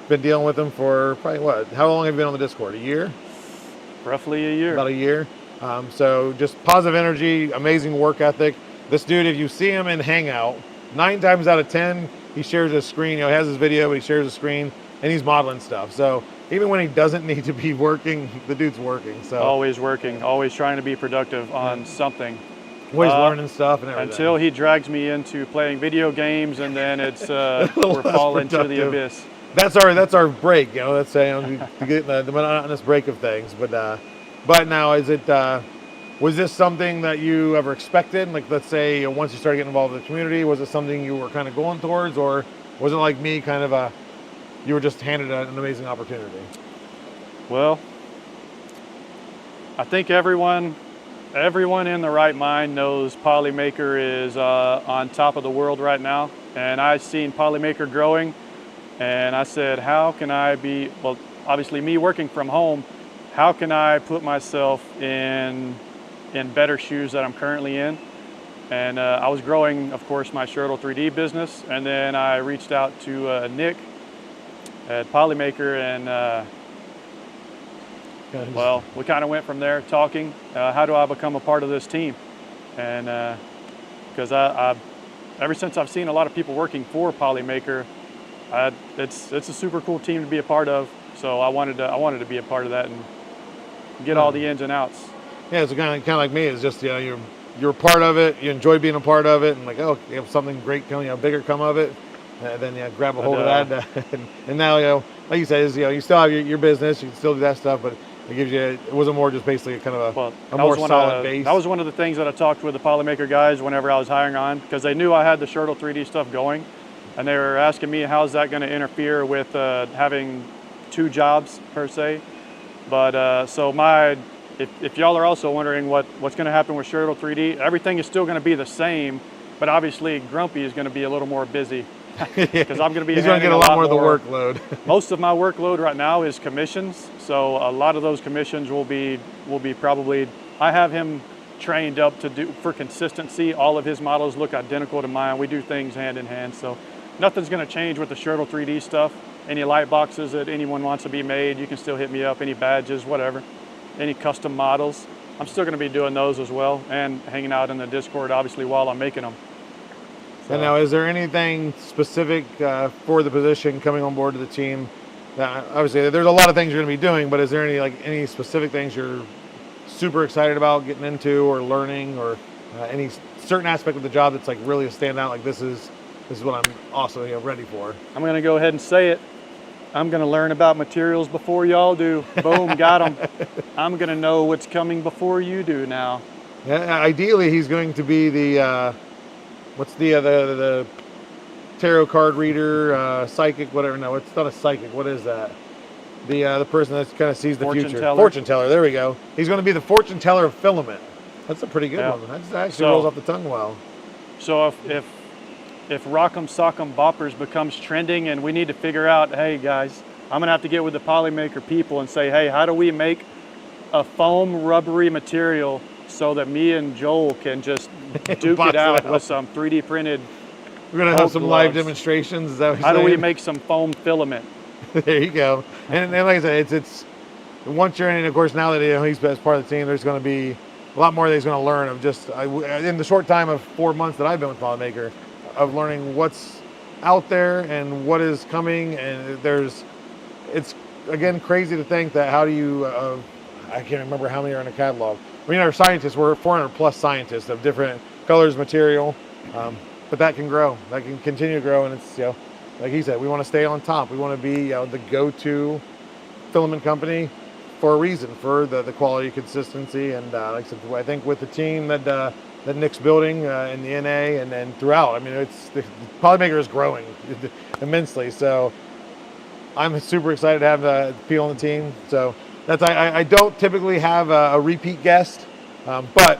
been dealing with him for probably how long have you been on the Discord? A year? Roughly a year. About a year. So just positive energy, amazing work ethic. This dude, if you see him in Hangout, 9 times out of 10, he shares his screen. He has his video, but he shares his screen, and he's modeling stuff. So even when he doesn't need to be working, the dude's working. So always working, always trying to be productive on something. Always learning stuff and everything. Until he drags me into playing video games, and then it's we're falling into the abyss. That's our break, That's to get the monotonous break of things. But now, is it? Was this something that you ever expected? Like, let's say once you started getting involved in the community, was it something you were kind of going towards, or was it like me, kind of you were just handed an amazing opportunity? Well, I think everyone in the right mind knows Polymaker is on top of the world right now, and I've seen Polymaker growing, and I said, how can I be, well, obviously me working from home, how can I put myself in better shoes that I'm currently in? And I was growing, of course, my Shirtle 3D business, and then I reached out to Nick at Polymaker, and well, we kind of went from there talking, how do I become a part of this team? And because I ever since I've seen a lot of people working for Polymaker, it's a super cool team to be a part of. So I wanted to be a part of that and get all the ins and outs. Yeah, it's kind of like me. It's just you're a part of it. You enjoy being a part of it, and like, oh, you have something great coming, bigger come of it. Then grab a hold of that, and now like you said, is you still have your business. You can still do that stuff, but it gives you. It wasn't more just basically kind of a more solid base. That was one of the things that I talked with the Polymaker guys whenever I was hiring on, because they knew I had the Shirtle 3D stuff going, and they were asking me how's that going to interfere with having 2 jobs per se. But so if y'all are also wondering what's going to happen with Shirtle 3D, everything is still going to be the same, but obviously Grumpy is going to be a little more busy. Because I'm going to be he's going to get a lot more of the workload. Most of my workload right now is commissions, so a lot of those commissions will be probably, I have him trained up to do for consistency. All of his models look identical to mine. We do things hand in hand, so nothing's going to change with the Shirtle 3D stuff. Any light boxes that anyone wants to be made, you can still hit me up. Any badges, whatever, any custom models, I'm still going to be doing those as well, and hanging out in the Discord obviously while I'm making them. And now, is there anything specific for the position coming on board to the team? Obviously, there's a lot of things you're going to be doing, but is there any specific things you're super excited about getting into or learning, or any certain aspect of the job that's like really a standout? Like this is what I'm also ready for. I'm going to go ahead and say it. I'm going to learn about materials before y'all do. Boom, got them. I'm going to know what's coming before you do now. Yeah, ideally, he's going to be the. What's the tarot card reader, psychic, whatever? No, it's not a psychic. What is that? The person that kind of sees the future. Fortune teller. There we go. He's going to be the fortune teller of filament. That's a pretty good one. That actually rolls off the tongue well. So if Rock'em Sock'em Boppers becomes trending and we need to figure out, hey guys, I'm going to have to get with the Polymaker people and say, hey, how do we make a foam rubbery material so that me and Joel can just duke it out with some 3D printed. We're going to have some live demonstrations. Is that what you're saying? How do we make some foam filament? There you go. And like I said, it's once you're in, and of course now that he's as part of the team, there's going to be a lot more that he's going to learn of just in the short time of 4 months that I've been with Polymaker, of learning what's out there and what is coming. And it's again crazy to think that how do you I can't remember how many are in a catalog. I mean, our scientists, we're 400 plus scientists of different colors, material, but that can grow. That can continue to grow, and it's like he said, we want to stay on top. We want to be the go-to filament company for a reason, for the quality, consistency, and like I said, I think with the team that Nick's building in the NA and throughout, I mean, the Polymaker is growing immensely. So I'm super excited to have Pete on the team. So that's I don't typically have a repeat guest, but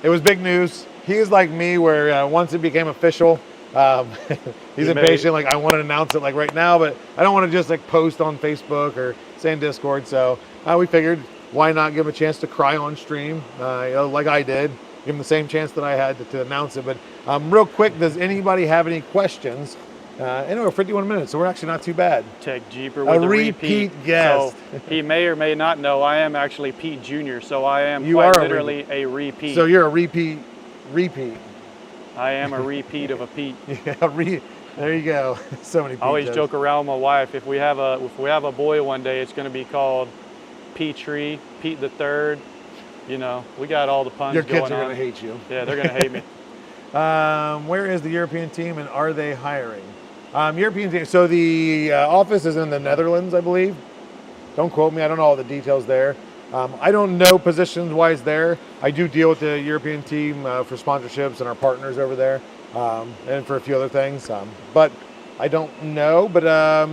it was big news. He is like me, where once it became official, he's impatient. Like, I want to announce it like right now, but I don't want to just like post on Facebook or say in Discord. So we figured, why not give him a chance to cry on stream, like I did. Give him the same chance that I had to announce it. But real quick, does anybody have any questions? And we're 51 minutes, so we're actually not too bad. Tech Jeeper with a repeat guest. So he may or may not know, I am actually Pete Jr., so I am literally a repeat. So you're a repeat. I am a repeat of a Pete. Yeah, there you go. So many Pete I always jokes. joke around with my wife, if we have a boy one day, it's going to be called Petrie, Pete the Third. You know, we got all the puns going on. Your kids are going to hate you. Yeah, they're going to hate me. Where is the European team, and are they hiring? European team. So the office is in the Netherlands, I believe. Don't quote me. I don't know all the details there. I don't know positions-wise there. I do deal with the European team for sponsorships and our partners over there, and for a few other things. But I don't know. But I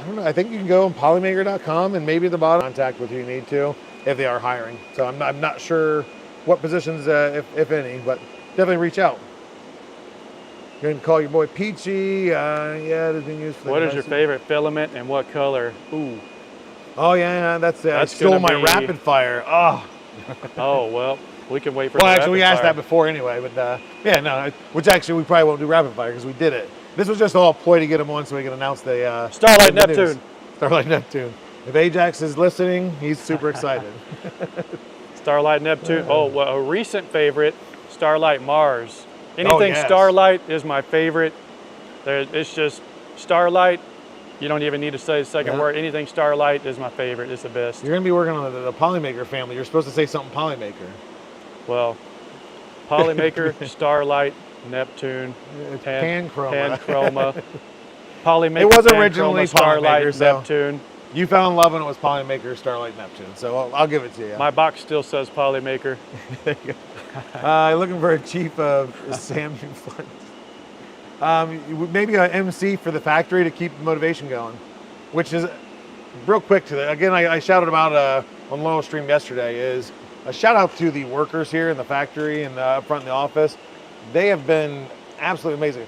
don't know. I think you can go on Polymaker.com and maybe at the bottom contact with who you need to if they are hiring. So I'm not sure what positions, if any, but definitely reach out. You're going to call your boy Peachy. Yeah, it is being used for What is your favorite filament and what color? Ooh. Oh, yeah, that's I stole my rapid fire. Oh. Oh, well, we can wait for Well, the actually, we rapid asked fire. that before anyway, but yeah, no, which actually we probably won't do rapid fire because we did it. This was just all ploy to get him on so we can announce the Starlight the news. Neptune. Starlight Neptune. If Ajax is listening, he's super excited. Starlight Neptune. Oh, well, a recent favorite, Starlight Mars. Anything yes. Starlight is my favorite. It's just Starlight. You don't even need to say the second word. Anything Starlight is my favorite. It's the best. You're going to be working on the Polymaker family. You're supposed to say something Polymaker. Well, Polymaker, Starlight, Neptune, Panchroma. Polymaker. It was originally Panchroma, Starlight, Polymaker, so Neptune. You fell in love when it was Polymaker, Starlight, Neptune. So I'll give it to you. My box still says Polymaker. There you go. Looking for a chief of Sam maybe an MC for the factory to keep the motivation going, which is real quick to that. Again, I shouted about on Loyal Stream yesterday is a shout out to the workers here in the factory and up front in the office. They have been absolutely amazing.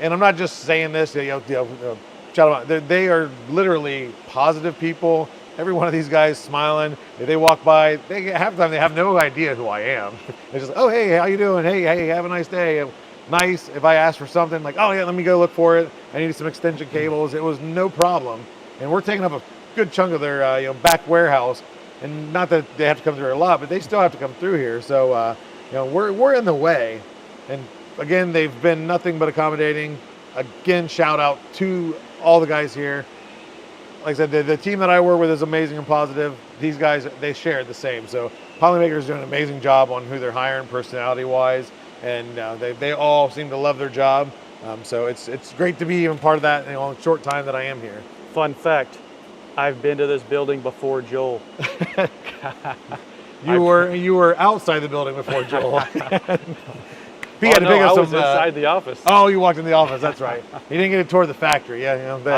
And I'm not just saying this, shout them out. They are literally positive people. Every one of these guys smiling. If they walk by, half the time they have no idea who I am. They're just, oh, hey, how you doing? Hey, have a nice day. Nice. If I ask for something, like, oh yeah, let me go look for it. I need some extension cables. It was no problem. And we're taking up a good chunk of their back warehouse. And not that they have to come through a lot, but they still have to come through here. So we're in the way. And again, they've been nothing but accommodating. Again, shout out to all the guys here. Like I said, the team that I work with is amazing and positive. These guys, they share the same. So Polymaker is doing an amazing job on who they're hiring personality-wise. And they all seem to love their job. So it's great to be even part of that in the short time that I am here. Fun fact, I've been to this building before Joel. You were outside the building before Joel. I was inside the office. Oh, you walked in the office. That's right. You didn't get a tour of the factory. Yeah, they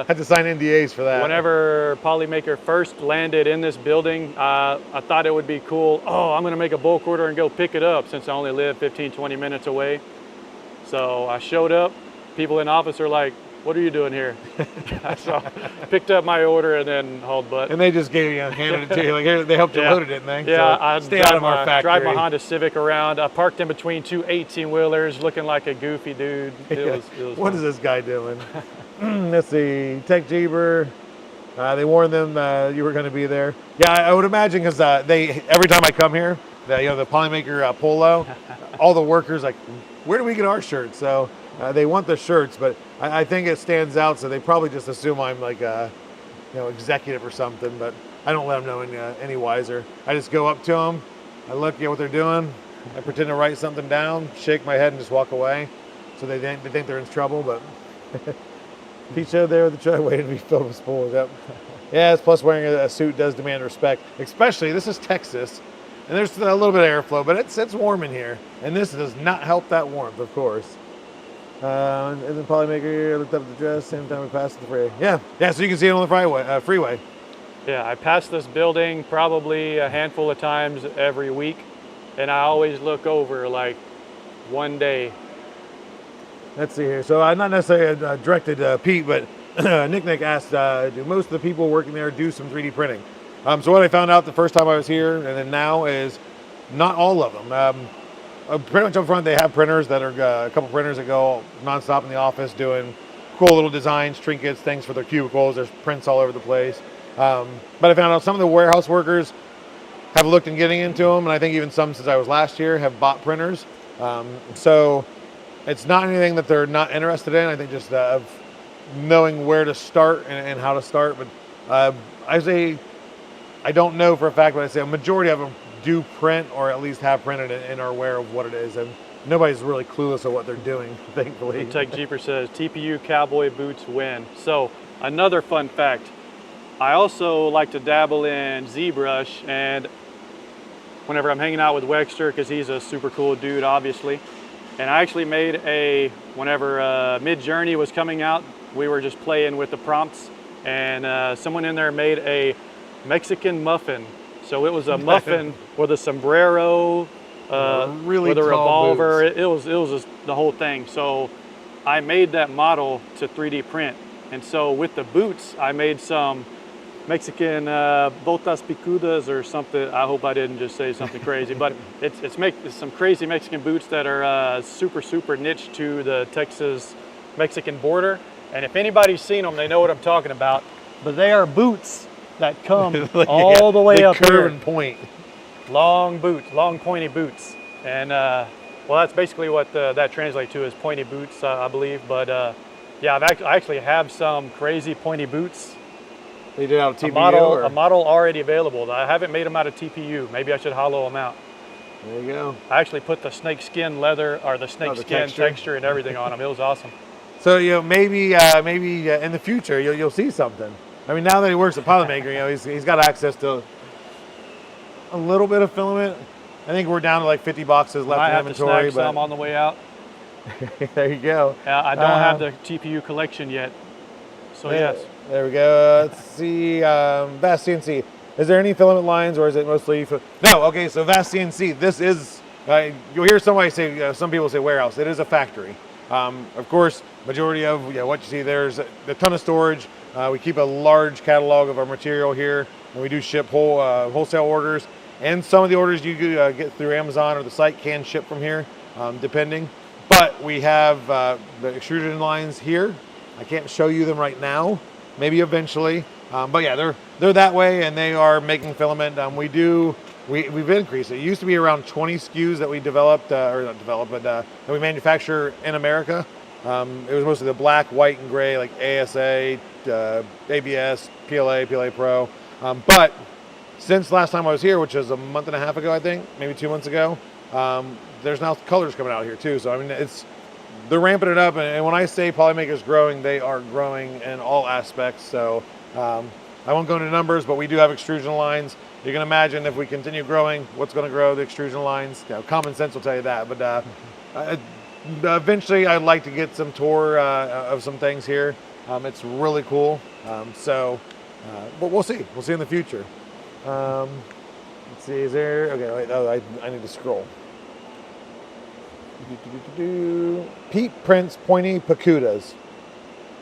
had to sign NDAs for that. Whenever Polymaker first landed in this building, I thought it would be cool. Oh, I'm going to make a bulk order and go pick it up since I only live 15, 20 minutes away. So I showed up. People in the office are like, what are you doing here? So picked up my order and then hauled butt. And they just handed it to you. Like, here, they helped you load it, didn't they? Yeah, so I stay out of our factory. drive my Honda Civic around. I parked in between two 18-wheelers looking like a goofy dude. It was what fun. is this guy doing? Let's see. Tech Jeeber. They warned them you were going to be there. Yeah, I would imagine because every time I come here, the Polymaker polo, all the workers like, where do we get our shirts? So they want the shirts, but I think it stands out. So they probably just assume I'm like executive or something. But I don't let them know any wiser. I just go up to them. I look at what they're doing. I pretend to write something down, shake my head, and just walk away. So they think they're in trouble, but Pete showed there with the truck waiting to be filled with spools. Yep. Yes, plus wearing a suit does demand respect. Especially, this is Texas, and there's a little bit of airflow, but it's warm in here. And this does not help that warmth, of course. And then Polymaker looked up at the dress, same time we passed the freeway. Yeah, so you can see it on the freeway. Yeah, I pass this building probably a handful of times every week, and I always look over like one day. Let's see here. So I'm not necessarily directed Pete, but Nick asked, do most of the people working there do some 3D printing? So what I found out the first time I was here and then now is not all of them. Pretty much up front, they have printers that are a couple printers that go nonstop in the office doing cool little designs, trinkets, things for their cubicles. There's prints all over the place. But I found out some of the warehouse workers have looked in getting into them, and I think even some since I was last year have bought printers. So it's not anything that they're not interested in. I think just of knowing where to start and how to start. But I say I don't know for a fact, but I say a majority of them do print or at least have printed it and are aware of what it is. And nobody's really clueless of what they're doing, thankfully. Tech Jeeper says, TPU cowboy boots win. So another fun fact, I also like to dabble in ZBrush, and whenever I'm hanging out with Wexter, because he's a super cool dude, obviously, and I actually made whenever Mid-Journey was coming out, we were just playing with the prompts, and someone in there made a Mexican muffin. So it was a muffin with a sombrero, really with a revolver. boots. It was just the whole thing. So I made that model to 3D print. And so with the boots, I made some Mexican botas picudas or something. I hope I didn't just say something crazy, but it's some crazy Mexican boots that are super niche to the Texas Mexican border. And if anybody's seen them, they know what I'm talking about. But they are boots that come all the way up curve here. And point. Long boots, long pointy boots. And well, that's basically what that translates to is pointy boots, I believe. But yeah, I actually have some crazy pointy boots. They did out of TPU? A model already available. I haven't made them out of TPU. Maybe I should hollow them out. There you go. I actually put the snake skin leather or the snake skin texture and everything on them. It was awesome. So maybe in the future you'll see something. I mean, now that he works at Polymaker, he's got access to a little bit of filament. I think we're down to like 50 boxes left in inventory. I have to snag some on the way out. There you go. I don't have the TPU collection yet. So yes. There we go. Let's see. Vast CNC. Is there any filament lines, or is it mostly? No. Okay. So Vast CNC. This is. You'll hear somebody say. Some people say warehouse. It is a factory. Of course, majority of what you see there's a ton of storage. We keep a large catalog of our material here, and we do ship wholesale orders. And some of the orders you get through Amazon or the site can ship from here, depending. But we have the extrusion lines here. I can't show you them right now. Maybe eventually. But yeah, they're that way, and they are making filament. We've increased it. It used to be around 20 SKUs that we developed, or not developed, but that we manufacture in America. It was mostly the black, white, and gray, like ASA, ABS, PLA Pro. But since last time I was here, which was a month and a half ago, I think, maybe 2 months ago, there's now colors coming out here too. So I mean, they're ramping it up. And when I say Polymaker's growing, they are growing in all aspects. So I won't go into numbers, but we do have extrusion lines. You can imagine if we continue growing, what's going to grow the extrusion lines. Common sense will tell you that. But eventually, I'd like to get some tour of some things here. It's really cool. But we'll see. We'll see in the future. Let's see. Is there? Okay. Wait. Oh, I need to scroll. Pete prints pointy picudas. Is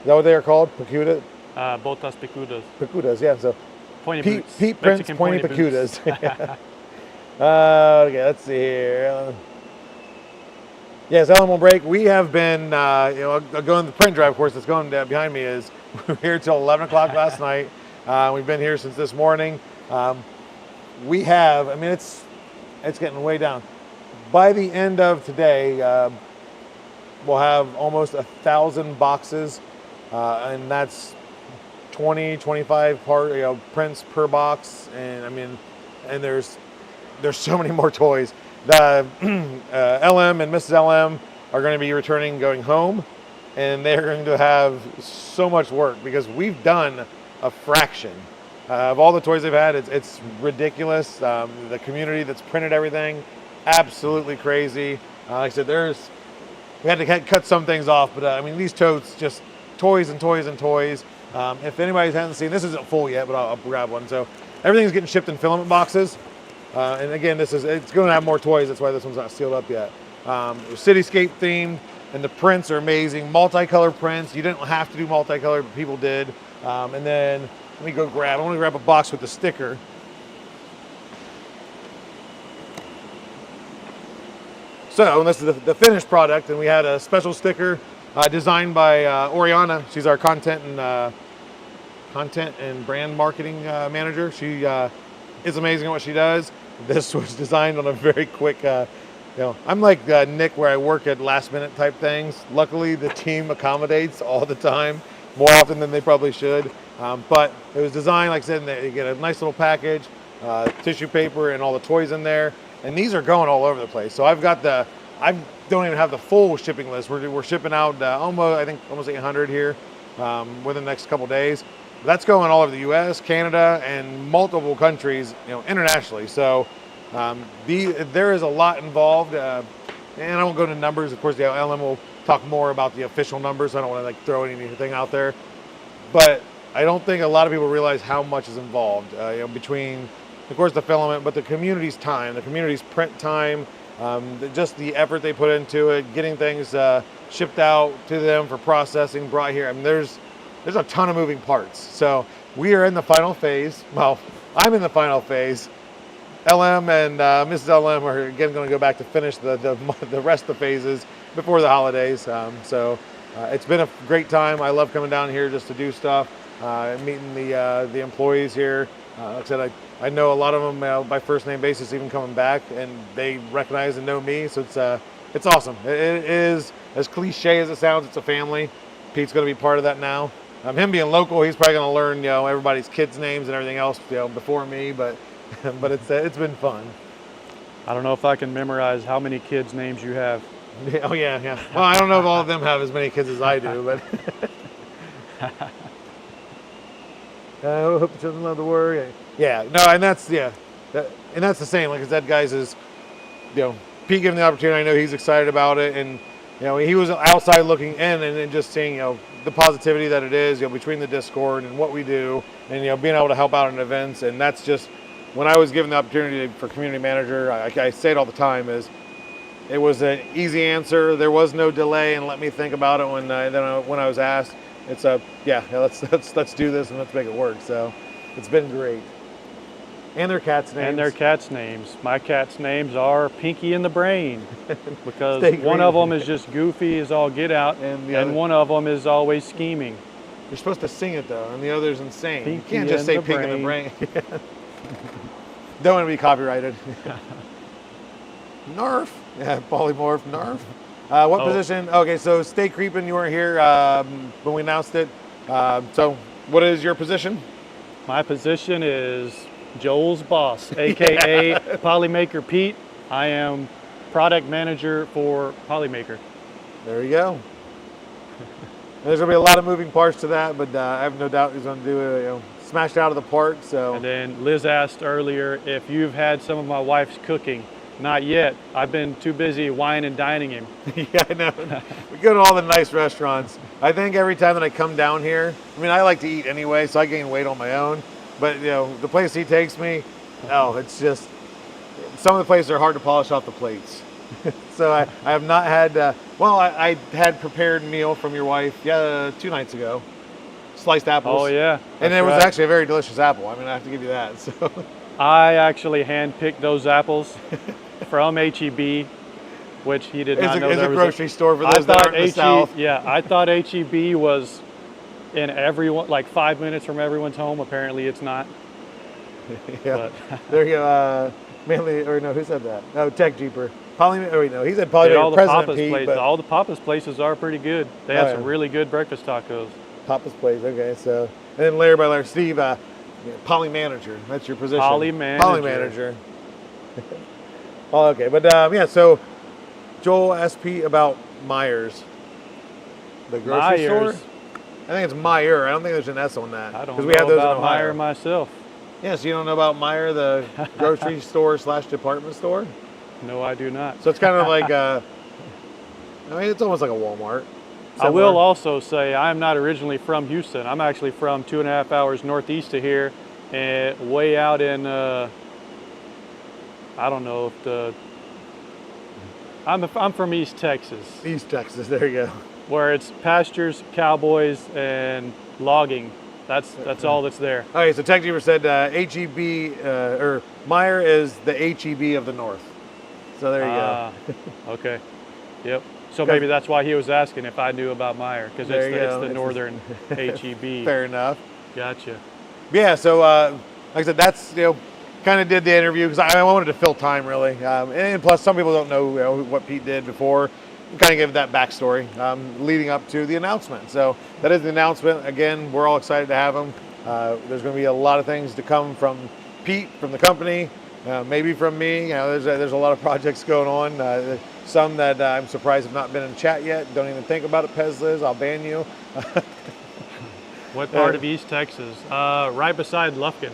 that what they are called? Picuda? Botas picudas. Picudas. Yeah. So. Pointy boots. Pete prints Mexican pointy picudas. Okay, let's see here. Yes, Ellen will break. We have been, going the print drive, of course, that's going behind me is we were here till 11 o'clock last night. We've been here since this morning. We have, I mean, it's getting way down. By the end of today, we'll have almost 1,000 boxes, and that's 25 prints per box, and I mean, and there's so many more toys. The LM and Mrs. LM are going to be returning, going home. and they're going to have so much work because we've done a fraction of all the toys they've had. It's ridiculous. The community that's printed everything, absolutely crazy. Like I said, we had to cut some things off, but I mean, these totes, just toys and toys and toys. If anybody hasn't seen, this isn't full yet, but I'll grab one. So everything's getting shipped in filament boxes. And again, it's going to have more toys. That's why this one's not sealed up yet. Cityscape themed, and the prints are amazing. Multicolor prints. You didn't have to do multicolor, but people did. And then let me go grab. I want to grab a box with the sticker. So this is the finished product, and we had a special sticker designed by Oriana. She's our content and brand marketing manager. She is amazing at what she does. This was designed on a very quick, I'm like Nick, where I work at last minute type things. Luckily, the team accommodates all the time, more often than they probably should. But it was designed, like I said, you get a nice little package, tissue paper, and all the toys in there. And these are going all over the place. So I don't even have the full shipping list. We're shipping out almost 800 here within the next couple days. That's going all over the U.S., Canada, and multiple countries, internationally. So there is a lot involved, and I won't go into numbers. Of course, the LM will talk more about the official numbers. So I don't want to throw anything out there, but I don't think a lot of people realize how much is involved between, of course, the filament, but the community's time, the community's print time, just the effort they put into it, getting things shipped out to them for processing, brought here. I mean, there's a ton of moving parts. So we are in the final phase. Well, I'm in the final phase. LM and Mrs. LM are again going to go back to finish the rest of the phases before the holidays. It's been a great time. I love coming down here just to do stuff, meeting the employees here. Like I said, I know a lot of them by first name basis, even coming back, and they recognize and know me. So it's awesome. It is, as cliche as it sounds, it's a family. Pete's going to be part of that now. Him being local, he's probably going to learn, everybody's kids' names and everything else, before me. But it's been fun. I don't know if I can memorize how many kids' names you have. Oh yeah. Well, I don't know if all of them have as many kids as I do, but I hope the children love the word. Yeah. No, and that's the same. Like I said, guys, is Pete given the opportunity. I know he's excited about it, and he was outside looking in and then just seeing the positivity that it is between the Discord and what we do, and being able to help out in events. And that's just when I was given the opportunity for community manager. I say it all the time, it was an easy answer. There was no delay, and let me think about it when I was asked. It's let's do this and let's make it work. So it's been great. And their cats' names. My cat's names are Pinky and the Brain, because one of them is just goofy as all get out, and one of them is always scheming. You're supposed to sing it though, and the other's insane. Pinky, you can't just say Pinky and the Brain. Don't want to be copyrighted. Narf. Yeah, polymorph, Narf. What position? Okay, so stay creeping. You weren't here when we announced it. So what is your position? My position is Joel's boss, aka Polymaker Pete. I am product manager for Polymaker. There you go. There's gonna be a lot of moving parts to that, but I have no doubt he's gonna do it. Smashed out of the park. So. And then Liz asked earlier if you've had some of my wife's cooking. Not yet. I've been too busy wine and dining him. Yeah, I know. We go to all the nice restaurants. I think every time that I come down here, I like to eat anyway, so I gain weight on my own. But the place he takes me, it's just some of the places are hard to polish off the plates. So I have not had. I had prepared meal from your wife 2 nights ago. Sliced apples. Oh yeah, and it was actually a very delicious apple. I have to give you that. So I actually handpicked those apples from HEB, which he did not know there was. It's a grocery store for those that aren't in the South. Yeah, I thought HEB was in everyone, like 5 minutes from everyone's home. Apparently, it's not. Yeah, there you go. Who said that? No, Tech Jeeper. He said Polymaker. All the President Papa's Pete, places, all the Papa's places are pretty good. They have some really good breakfast tacos. Papa's place. Okay, so and then layer by layer, Steve. Poly manager. That's your position. Poly manager. Oh, okay, but so Joel asked Pete about Myers. The grocery store? Myers. I think it's Meyer. I don't think there's an S on that. I don't 'cause know we have those about in Ohio. Meyer myself. Yeah, so you don't know about Meyer, the grocery store / department store? No, I do not. So it's kind of like I mean, it's almost like a Walmart. I will Similar. also say I'm not originally from Houston. I'm actually from 2.5 hours northeast of here, and way out in I don't know if the I'm from East Texas, East Texas, there you go. where it's pastures, cowboys, and logging. That's all that's there. Okay, so Tech Jeeper said HEB, or Meyer is the HEB of the North. So there you go. Okay. Yep. So maybe that's why he was asking if I knew about Meyer, because There it's you go. the northern HEB. Fair enough. Gotcha. Yeah, so like I said, that's, kind of did the interview because I wanted to fill time really. And plus some people don't know, what Pete did before. Kind of give that backstory leading up to the announcement. So that is the announcement. Again, we're all excited to have him. There's going to be a lot of things to come from Pete, from the company, maybe from me. There's a lot of projects going on. Some that I'm surprised have not been in chat yet. Don't even think about it, Pezliz. I'll ban you. What part of East Texas? Right beside Lufkin.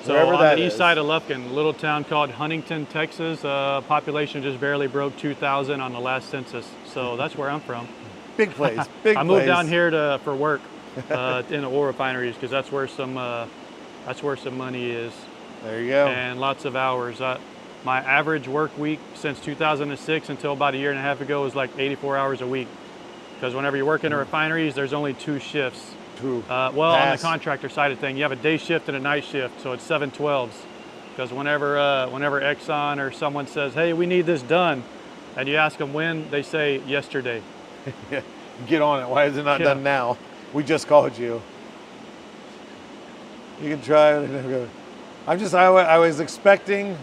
So Wherever on that the east is. side of Lufkin, a little town called Huntington, Texas. Population just barely broke 2,000 on the last census. So that's where I'm from. Big place. Big I moved place. down here for work in the oil refineries because that's where some money is There you go. and lots of hours. My average work week since 2006 until about a year and a half ago was like 84 hours a week. Because whenever you work in the refineries, there's only 2 shifts. True. On the contractor side of thing, you have a day shift and a night shift, so it's 7/12s. Because whenever Exxon or someone says, "Hey, we need this done," and you ask them when, they say yesterday. Get on it. Why is it not done now? We just called you. You can try it. I was expecting.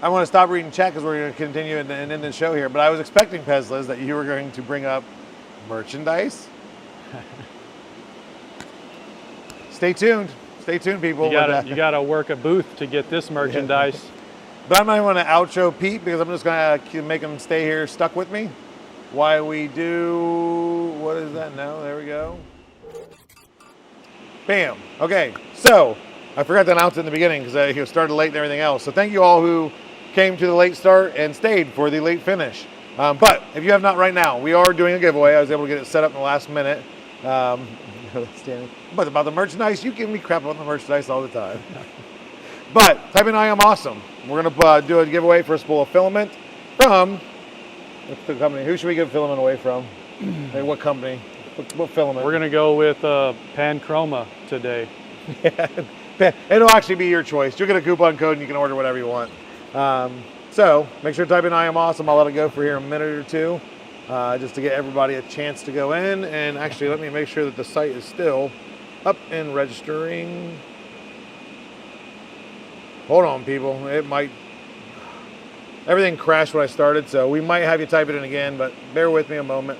I want to stop reading chat because we're going to continue and end the show here. But I was expecting, Pezliz, that you were going to bring up merchandise. Stay tuned. Stay tuned, people. You gotta work a booth to get this merchandise. But I'm not going to outro Pete because I'm just going to make him stay here stuck with me. While we do, what is that now? There we go. Bam. Okay, so I forgot to announce it in the beginning because I started late and everything else. So thank you all who came to the late start and stayed for the late finish. But if you have not right now, we are doing a giveaway. I was able to get it set up in the last minute. But about the merchandise, you give me crap about the merchandise all the time. But type in I am awesome. We're going to do a giveaway for a spool of filament from, what's the company? Who should we give filament away from? Hey, what company? What filament? We're gonna go with Panchroma today. It'll actually be your choice. You'll get a coupon code and you can order whatever you want. So make sure to type in I am awesome. I'll let it go for here a minute or two just to get everybody a chance to go in. And actually, let me make sure that the site is still up and registering. Hold on, people. It might. Everything crashed when I started, so we might have you type it in again, but bear with me a moment.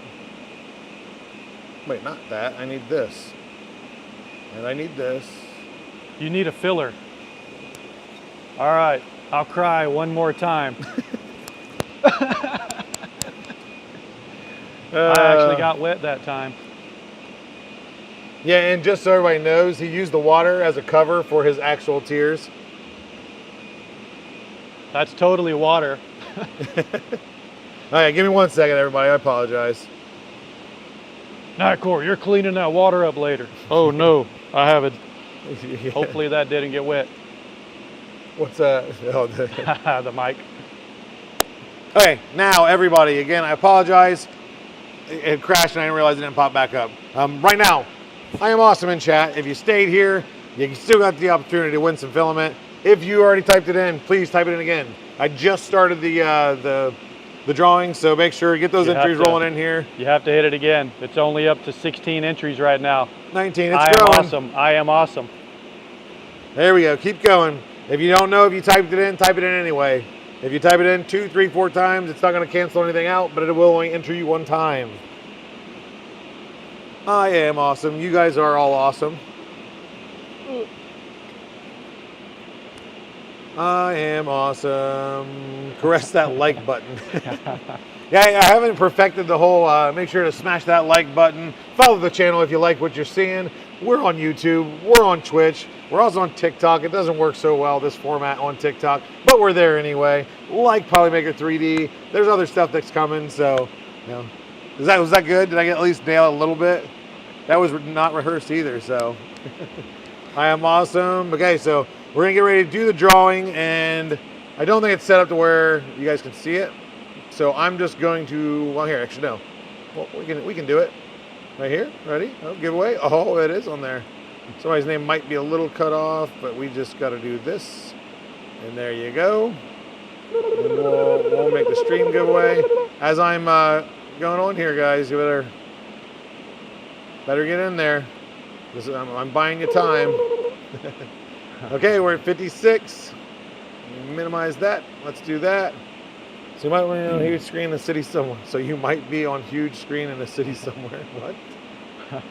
Wait, not that. I need this. And I need this. You need a filler. All right, I'll cry one more time. I actually got wet that time. Yeah, and just so everybody knows, he used the water as a cover for his actual tears. That's totally water. All right, give me 1 second, everybody. I apologize. Nightcore, you're cleaning that water up later. Oh no, I haven't. Hopefully that didn't get wet. What's that? Oh, The mic. Okay, now everybody, again, I apologize. It crashed and I didn't realize it didn't pop back up. Right now, I am awesome in chat. If you stayed here, you still got the opportunity to win some filament. If you already typed it in, please type it in again. I just started the drawing, so make sure you get those entries rolling in here. You have to hit it again. It's only up to 16 entries right now. 19, it's I growing. am awesome. I am awesome. There we go. Keep going. If you don't know if you typed it in, type it in anyway. If you type it in 2, 3, 4 times, it's not going to cancel anything out, but it will only enter you 1 time. I am awesome. You guys are all awesome. I am awesome. Caress that like button. Yeah, I haven't perfected the whole, make sure to smash that like button. Follow the channel if you like what you're seeing. We're on YouTube. We're on Twitch. We're also on TikTok. It doesn't work so well, this format on TikTok, but we're there anyway. Like Polymaker 3D. There's other stuff that's coming, so, you know. Was that good? Did I at least nail it a little bit? That was not rehearsed either, so. I am awesome. Okay, so we're gonna get ready to do the drawing, and I don't think it's set up to where you guys can see it. So I'm just going to, well, here, actually, no. Well, we can do it. Right here, ready? Oh, giveaway. Oh, it is on there. Somebody's name might be a little cut off, but we just got to do this. And there you go. And we'll make the stream giveaway. As I'm going on here, guys, you better get in there. I'm buying you time. Okay, we're at 56. Minimize that. Let's do that. So you might be on a huge screen in the city somewhere. So you might be on huge screen in a city somewhere. What? I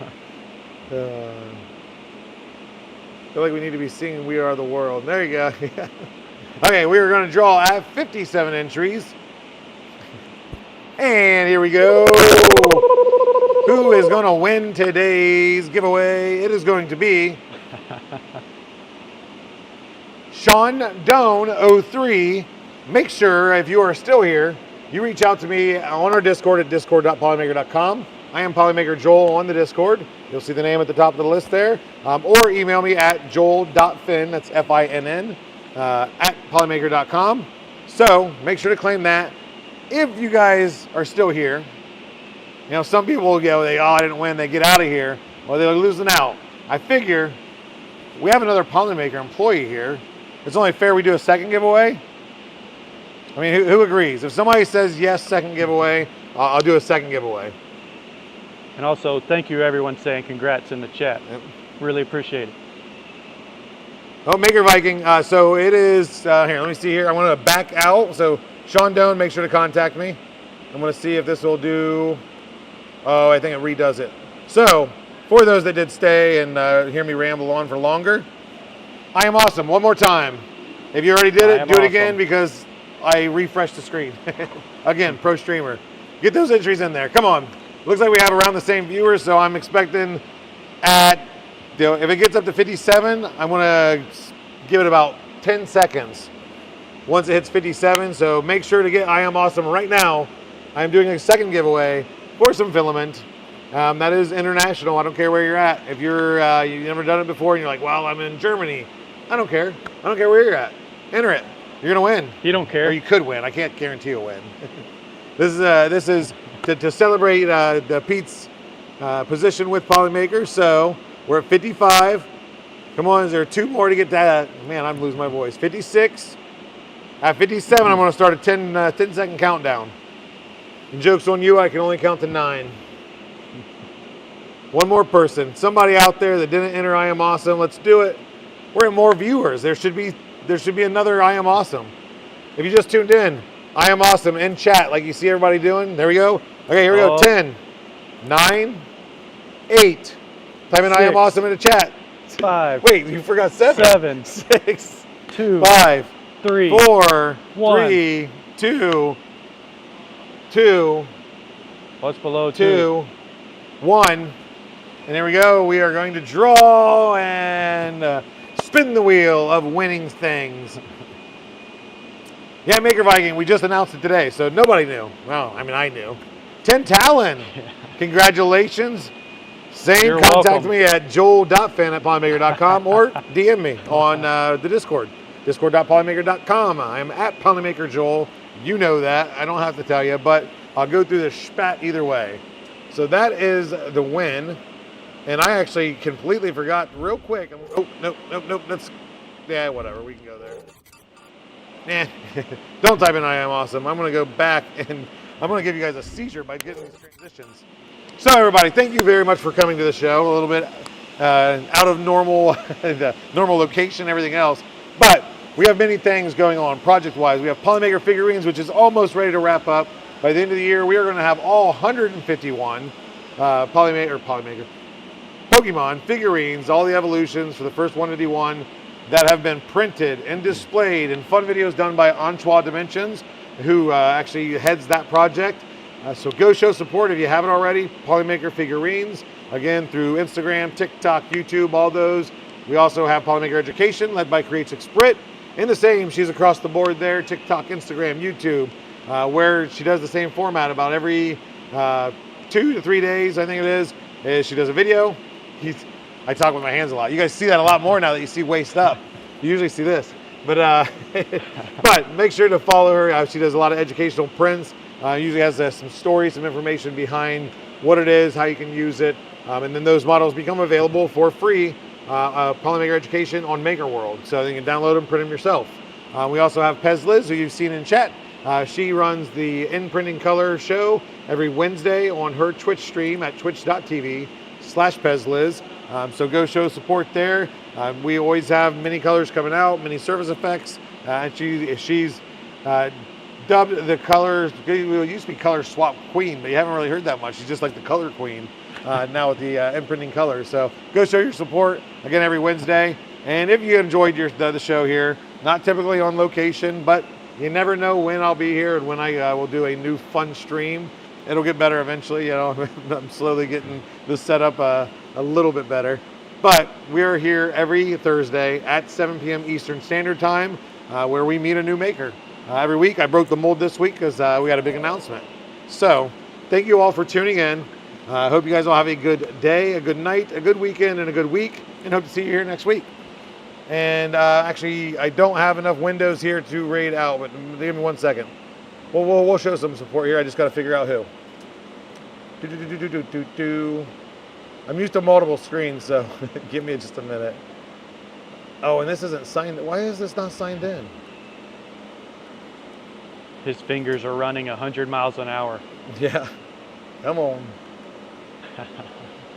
feel like we need to be singing We Are the World. There you go. Okay, we are going to draw at 57 entries. And here we go. Who is going to win today's giveaway? It is going to be Sean Doan 03. Make sure, if you are still here, you reach out to me on our Discord at discord.polymaker.com. I am Polymaker Joel on the Discord. You'll see the name at the top of the list there. Or email me at joel.finn, that's F-I-N-N, at polymaker.com. So make sure to claim that. If you guys are still here, you know, some people go, I didn't win, they get out of here, or they're losing out. I figure we have another Polymaker employee here. It's only fair we do a second giveaway. I mean, who agrees? If somebody says yes, second giveaway, I'll do a second giveaway. And also, thank you everyone saying congrats in the chat. Yep. Really appreciate it. Oh, Maker Viking. So it is, here, let me see here. I want to back out. So Sean Doan, make sure to contact me. I'm going to see if this will do, oh, I think it redoes it. So for those that did stay and hear me ramble on for longer, I am awesome. One more time. If you already did it, do it again because I refreshed the screen. Again, pro streamer. Get those entries in there. Come on. Looks like we have around the same viewers, so I'm expecting at, if it gets up to 57, I'm going to give it about 10 seconds once it hits 57. So make sure to get I Am Awesome right now. I'm doing a second giveaway for some filament. That is international. I don't care where you're at. If you've never done it before and you're like, well, I'm in Germany. I don't care. I don't care where you're at. Enter it. You're going to win. You don't care. Or you could win. I can't guarantee you'll win. This is to celebrate Pete's position with Polymaker. So we're at 55. Come on, is there two more to get that? Man, I'm losing my voice. 56. At 57, I'm going to start a 10-second countdown. And joke's on you, I can only count to 9. One more person. Somebody out there that didn't enter I Am Awesome. Let's do it. We're at more viewers. There should be another I Am Awesome. If you just tuned in, I Am Awesome in chat like you see everybody doing. There we go. Okay, here we go. 10, 9, 8. Type in I Am Awesome in the chat. 5. Wait, you forgot 7. 6. 2. 5. 3. 4. 1. 3. 2. 2. What's below 2. 1. And there we go. We are going to draw and spin the wheel of winning things. Yeah, Maker Viking, we just announced it today, so nobody knew. Well, I mean, I knew. 10 Talon. Congratulations. You're Contact welcome. me at joel.fan@polymaker.com or DM me on the Discord. Discord.polymaker.com. I am at Polymaker Joel. You know that. I don't have to tell you, but I'll go through the spat either way. So that is the win. And I actually completely forgot real quick. Oh, nope. Yeah, whatever. We can go there. Don't type in I Am Awesome. I'm going to go back and I'm going to give you guys a seizure by getting these transitions. So everybody, thank you very much for coming to the show. A little bit out of normal, the normal location, everything else. But we have many things going on project-wise. We have Polymaker figurines, which is almost ready to wrap up. By the end of the year, we are going to have all 151 Polymaker Pokemon figurines, all the evolutions for the first 151. that have been printed and displayed, and fun videos done by Antoine Dimensions, who actually heads that project. So go show support if you haven't already. Polymaker figurines, again, through Instagram, TikTok, YouTube, all those. We also have Polymaker Education, led by Creates Brit. In the same, she's across the board there, TikTok, Instagram, YouTube, where she does the same format about every 2 to 3 days, I think it is she does a video. I talk with my hands a lot. You guys see that a lot more now that you see waist up. You usually see this. But but make sure to follow her. She does a lot of educational prints. Usually has some stories, some information behind what it is, how you can use it. And then those models become available for free, Polymaker Education on Maker World. So you can download them, print them yourself. We also have Pez Liz, who you've seen in chat. She runs the In Printing Color show every Wednesday on her Twitch stream at twitch.tv/PezLiz. So go show support there. We always have mini colors coming out, mini surface effects. And she's dubbed the color, it used to be color swap queen, but you haven't really heard that much. She's just like the color queen now with the imprinting colors. So go show your support again every Wednesday. And if you enjoyed the show here, not typically on location, but you never know when I'll be here and when I will do a new fun stream. It'll get better eventually. You know, I'm slowly getting the setup a little bit better. But we're here every Thursday at 7 p.m. Eastern Standard Time, where we meet a new maker. Every week, I broke the mold this week because we got a big announcement. So thank you all for tuning in. I hope you guys all have a good day, a good night, a good weekend, and a good week, and hope to see you here next week. And actually, I don't have enough windows here to raid out, but give me 1 second. We'll show some support here. I just got to figure out who. I'm used to multiple screens, so give me just a minute. Oh, and this isn't signed. Why is this not signed in? His fingers are running 100 miles an hour. Yeah, come on.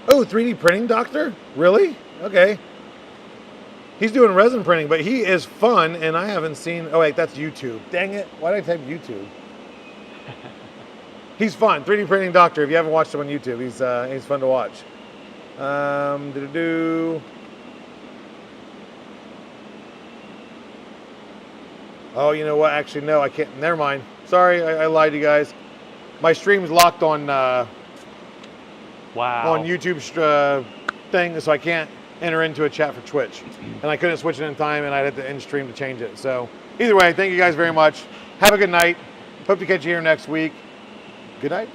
Oh, 3D printing doctor? Really? Okay. He's doing resin printing, but he is fun, and I haven't seen... Oh, wait, that's YouTube. Dang it. Why did I type YouTube? He's fun. 3D printing doctor. If you haven't watched him on YouTube, he's fun to watch. Oh, you know what? Actually, no, I can't. Never mind. Sorry, I lied to you guys. My stream's locked on Wow. on YouTube thing, so I can't enter into a chat for Twitch. And I couldn't switch it in time, and I'd have to end stream to change it. So either way, thank you guys very much. Have a good night. Hope to catch you here next week. Good night.